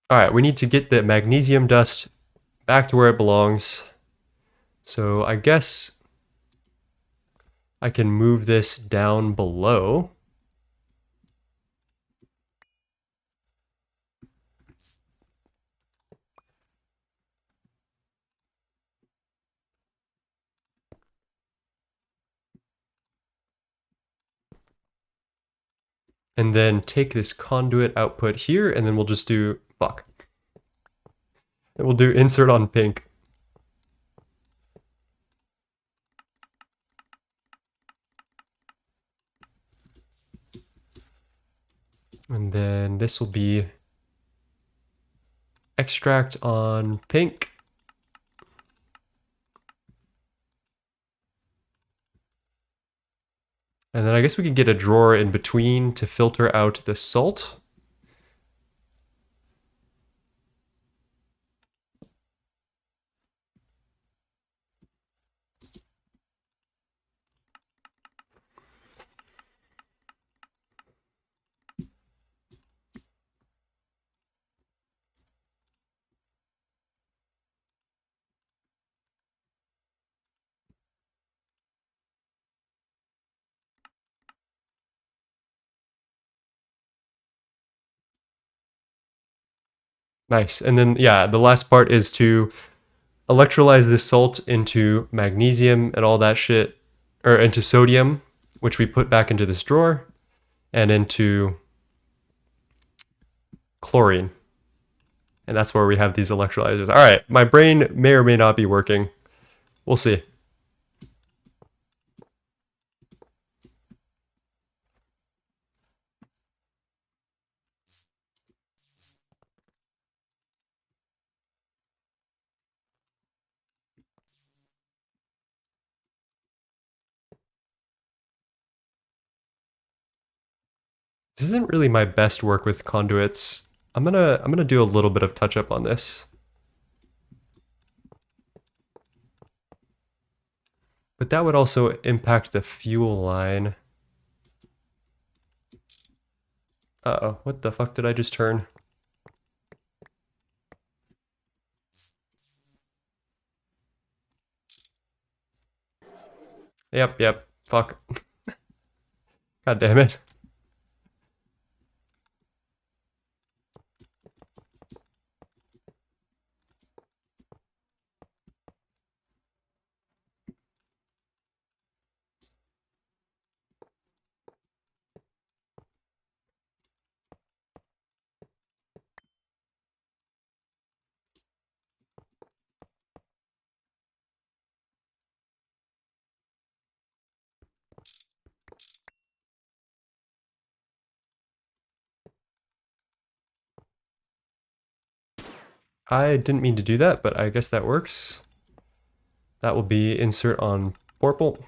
All right, we need to get the magnesium dust back to where it belongs. So I guess I can move this down below. And then take this conduit output here, and then we'll just do, fuck. And we'll do insert on pink. And then this will be extract on pink. And then I guess we could get a drawer in between to filter out the salt. Nice. And then, yeah, the last part is to electrolyze this salt into magnesium and all that shit, or into sodium, which we put back into this drawer, and into chlorine. And that's where we have these electrolyzers. All right, my brain may or may not be working. We'll see. This isn't really my best work with conduits. I'm gonna do a little bit of touch up on this. But that would also impact the fuel line. Uh-oh, what the fuck did I just turn? Yep, fuck. God damn it. I didn't mean to do that, but I guess that works. That will be insert on purple.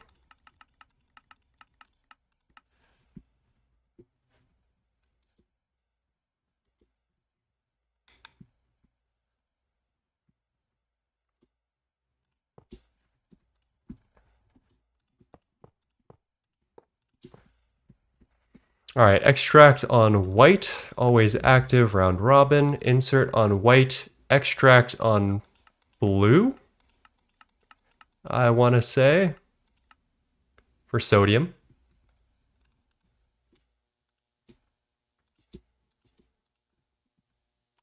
All right, extract on white, always active, round robin. Insert on white, extract on blue. I want to say, for sodium.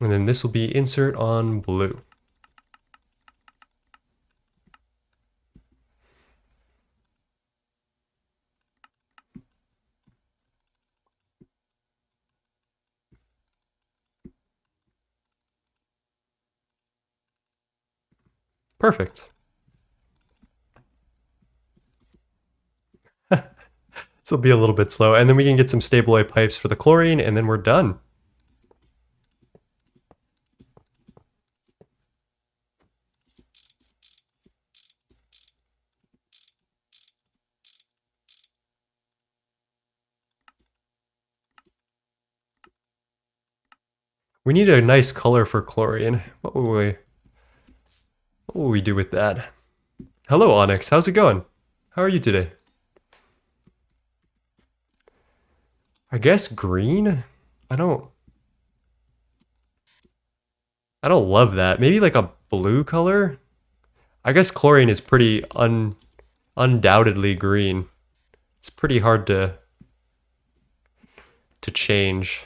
And then this will be insert on blue. Perfect. This will be a little bit slow, and then we can get some staballoy pipes for the chlorine, and then we're done. We need a nice color for chlorine. What will we do with that? Hello, Onyx. How's it going? How are you today? I guess green? I don't love that. Maybe like a blue color? I guess chlorine is pretty undoubtedly green. It's pretty hard to change.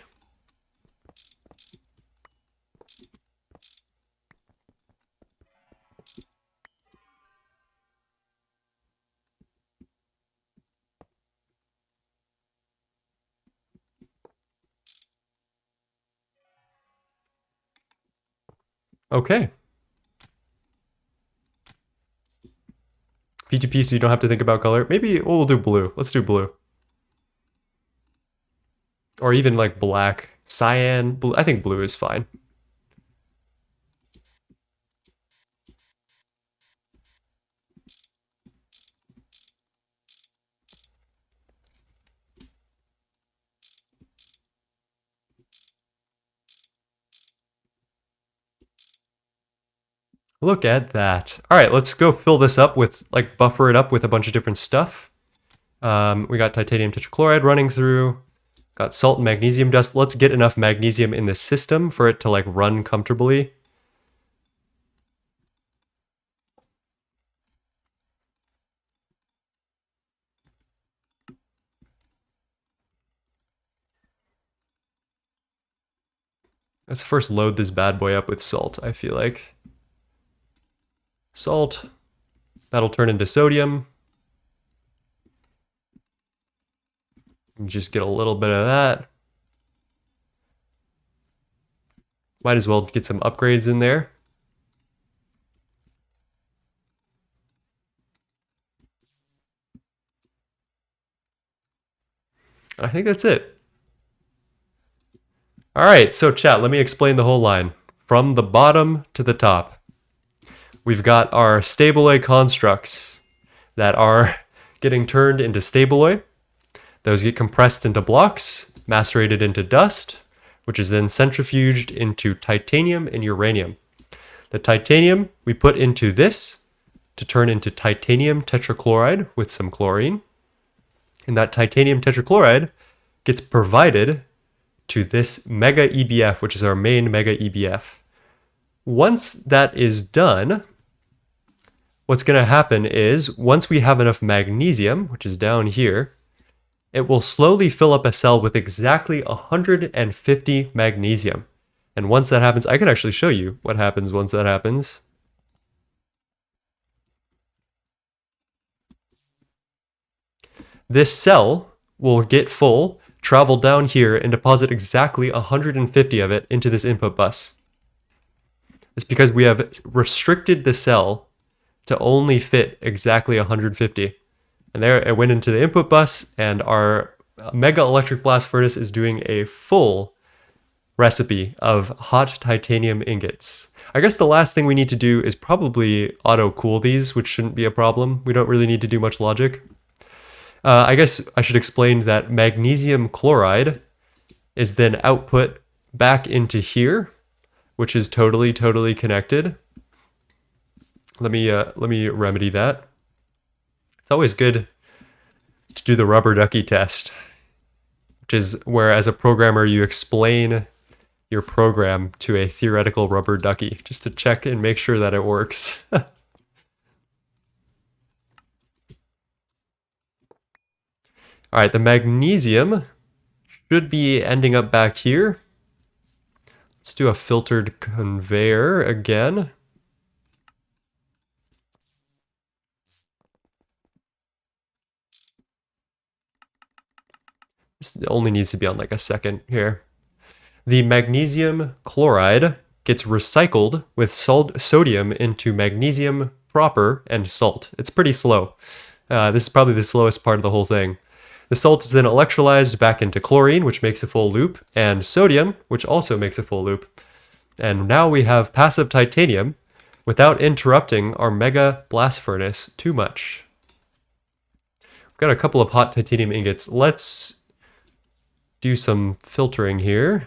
Okay. P2P, so you don't have to think about color. Maybe we'll do blue. Let's do blue. Or even like black. Cyan. Blue. I think blue is fine. Look at that. All right, let's go fill this up with, like, buffer it up with a bunch of different stuff. We got titanium tetrachloride running through. Got salt and magnesium dust. Let's get enough magnesium in the system for it to, like, run comfortably. Let's first load this bad boy up with salt, I feel like. Salt. That'll turn into sodium. Just get a little bit of that. Might as well get some upgrades in there. I think that's it. All right, so chat, let me explain the whole line. From the bottom to the top. We've got our staballoy constructs that are getting turned into staballoy. Those get compressed into blocks, macerated into dust, which is then centrifuged into titanium and uranium. The titanium we put into this to turn into titanium tetrachloride with some chlorine. And that titanium tetrachloride gets provided to this mega EBF, which is our main mega EBF. Once that is done, what's going to happen is once we have enough magnesium, which is down here, it will slowly fill up a cell with exactly 150 magnesium. And once that happens, I can actually show you what happens once that happens. This cell will get full, travel down here, and deposit exactly 150 of it into this input bus. It's because we have restricted the cell to only fit exactly 150. And there it went into the input bus, and our mega electric blast furnace is doing a full recipe of hot titanium ingots. I guess the last thing we need to do is probably auto cool these, which shouldn't be a problem. We don't really need to do much logic. I guess I should explain that magnesium chloride is then output back into here, which is totally connected. Let me remedy that. It's always good to do the rubber ducky test, which is where, as a programmer, you explain your program to a theoretical rubber ducky just to check and make sure that it works. All right, the magnesium should be ending up back here. Let's do a filtered conveyor again. This only needs to be on like a second here. The magnesium chloride gets recycled with sodium into magnesium proper and salt. It's pretty slow. This is probably the slowest part of the whole thing. The salt is then electrolyzed back into chlorine, which makes a full loop, and sodium, which also makes a full loop. And now we have passive titanium without interrupting our mega blast furnace too much. We've got a couple of hot titanium ingots. Let's do some filtering here.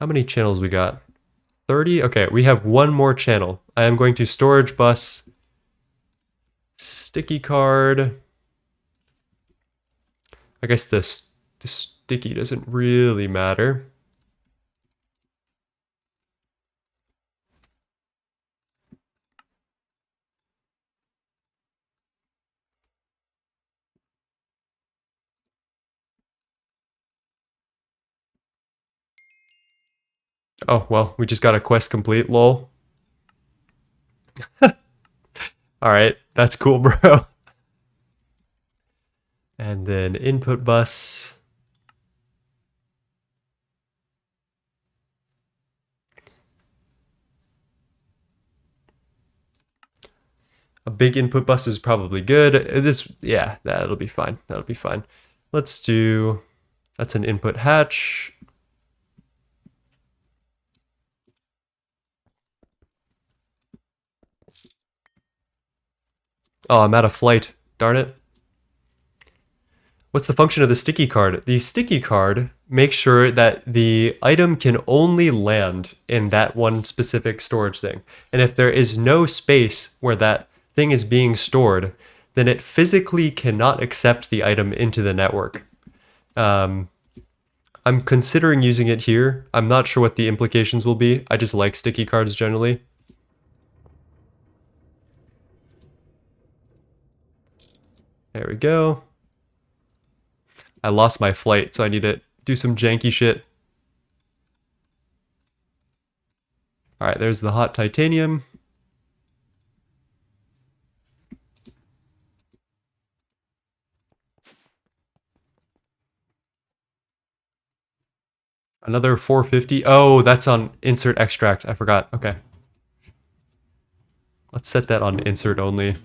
How many channels we got? 30? Okay, we have one more channel. I am going to storage bus sticky card. I guess the sticky doesn't really matter. Oh, well, we just got a quest complete, lol. Alright, that's cool, bro. And then input bus. A big input bus is probably good. Yeah, that'll be fine. That'll be fine. Let's do, that's an input hatch. Oh, I'm out of flight. Darn it. What's the function of the sticky card? The sticky card makes sure that the item can only land in that one specific storage thing. And if there is no space where that thing is being stored, then it physically cannot accept the item into the network. I'm considering using it here. I'm not sure what the implications will be. I just like sticky cards generally. There we go. I lost my flight, so I need to do some janky shit. Alright, there's the hot titanium. Another 450. Oh, that's on insert extract. I forgot. Okay. Let's set that on insert only.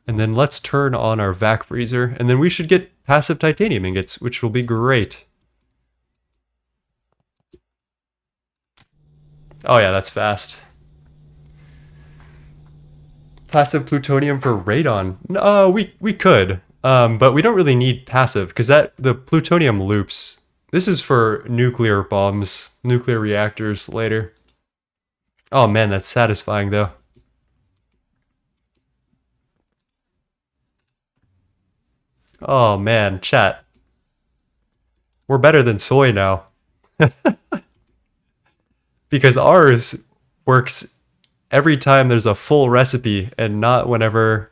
And then let's turn on our vac freezer, and then we should get passive titanium ingots, which will be great. Oh yeah, that's fast. Passive plutonium for radon. No, we could, but we don't really need passive because the plutonium loops. This is for nuclear bombs, nuclear reactors later. Oh man, that's satisfying though. Oh man, chat. We're better than soy now. Because ours works every time there's a full recipe and not whenever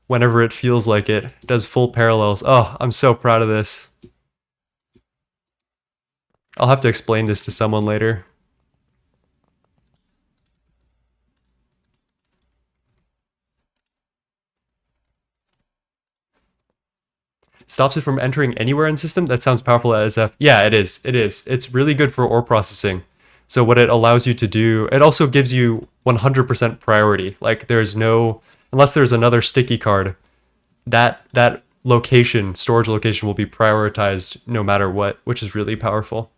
it feels like it. Does full parallels. Oh, I'm so proud of this. I'll have to explain this to someone later. Stops it from entering anywhere in the system? That sounds powerful as F. Yeah, it is. It is. It's really good for ore processing. So what it allows you to do, it also gives you 100% priority. Like there's no, unless there's another sticky card, that location, storage location will be prioritized no matter what, which is really powerful.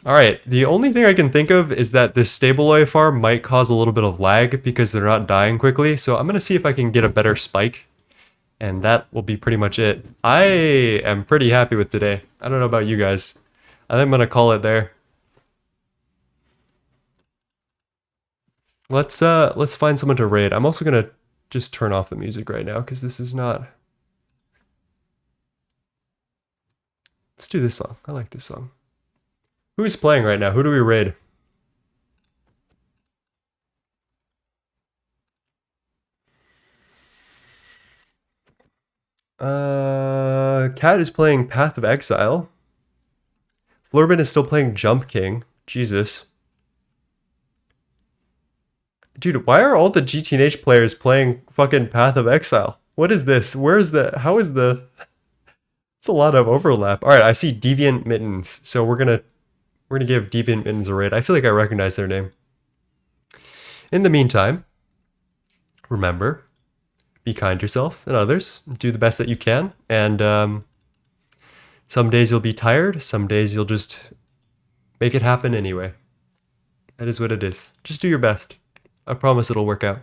All right, the only thing I can think of is that this staballoy farm might cause a little bit of lag because they're not dying quickly. So I'm gonna see if I can get a better spike, and that will be pretty much it. I am pretty happy with today. I don't know about you guys. I think I'm gonna call it there. Let's find someone to raid. I'm also gonna just turn off the music right now because this is not. Let's do this song. I like this song. Who's playing right now? Who do we raid? Cat is playing Path of Exile. Florbin is still playing Jump King. Jesus. Dude, why are all the GTNH players playing fucking Path of Exile? What is this? Where is the... How is the... It's a lot of overlap. Alright, I see Deviant Mittens. So we're gonna give Deviant Mittens a raid. I feel like I recognize their name. In the meantime, remember, be kind to yourself and others. Do the best that you can. And some days you'll be tired. Some days you'll just make it happen anyway. That is what it is. Just do your best. I promise it'll work out.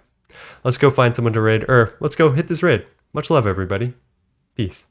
Let's go find someone to raid. Let's go hit this raid. Much love, everybody. Peace.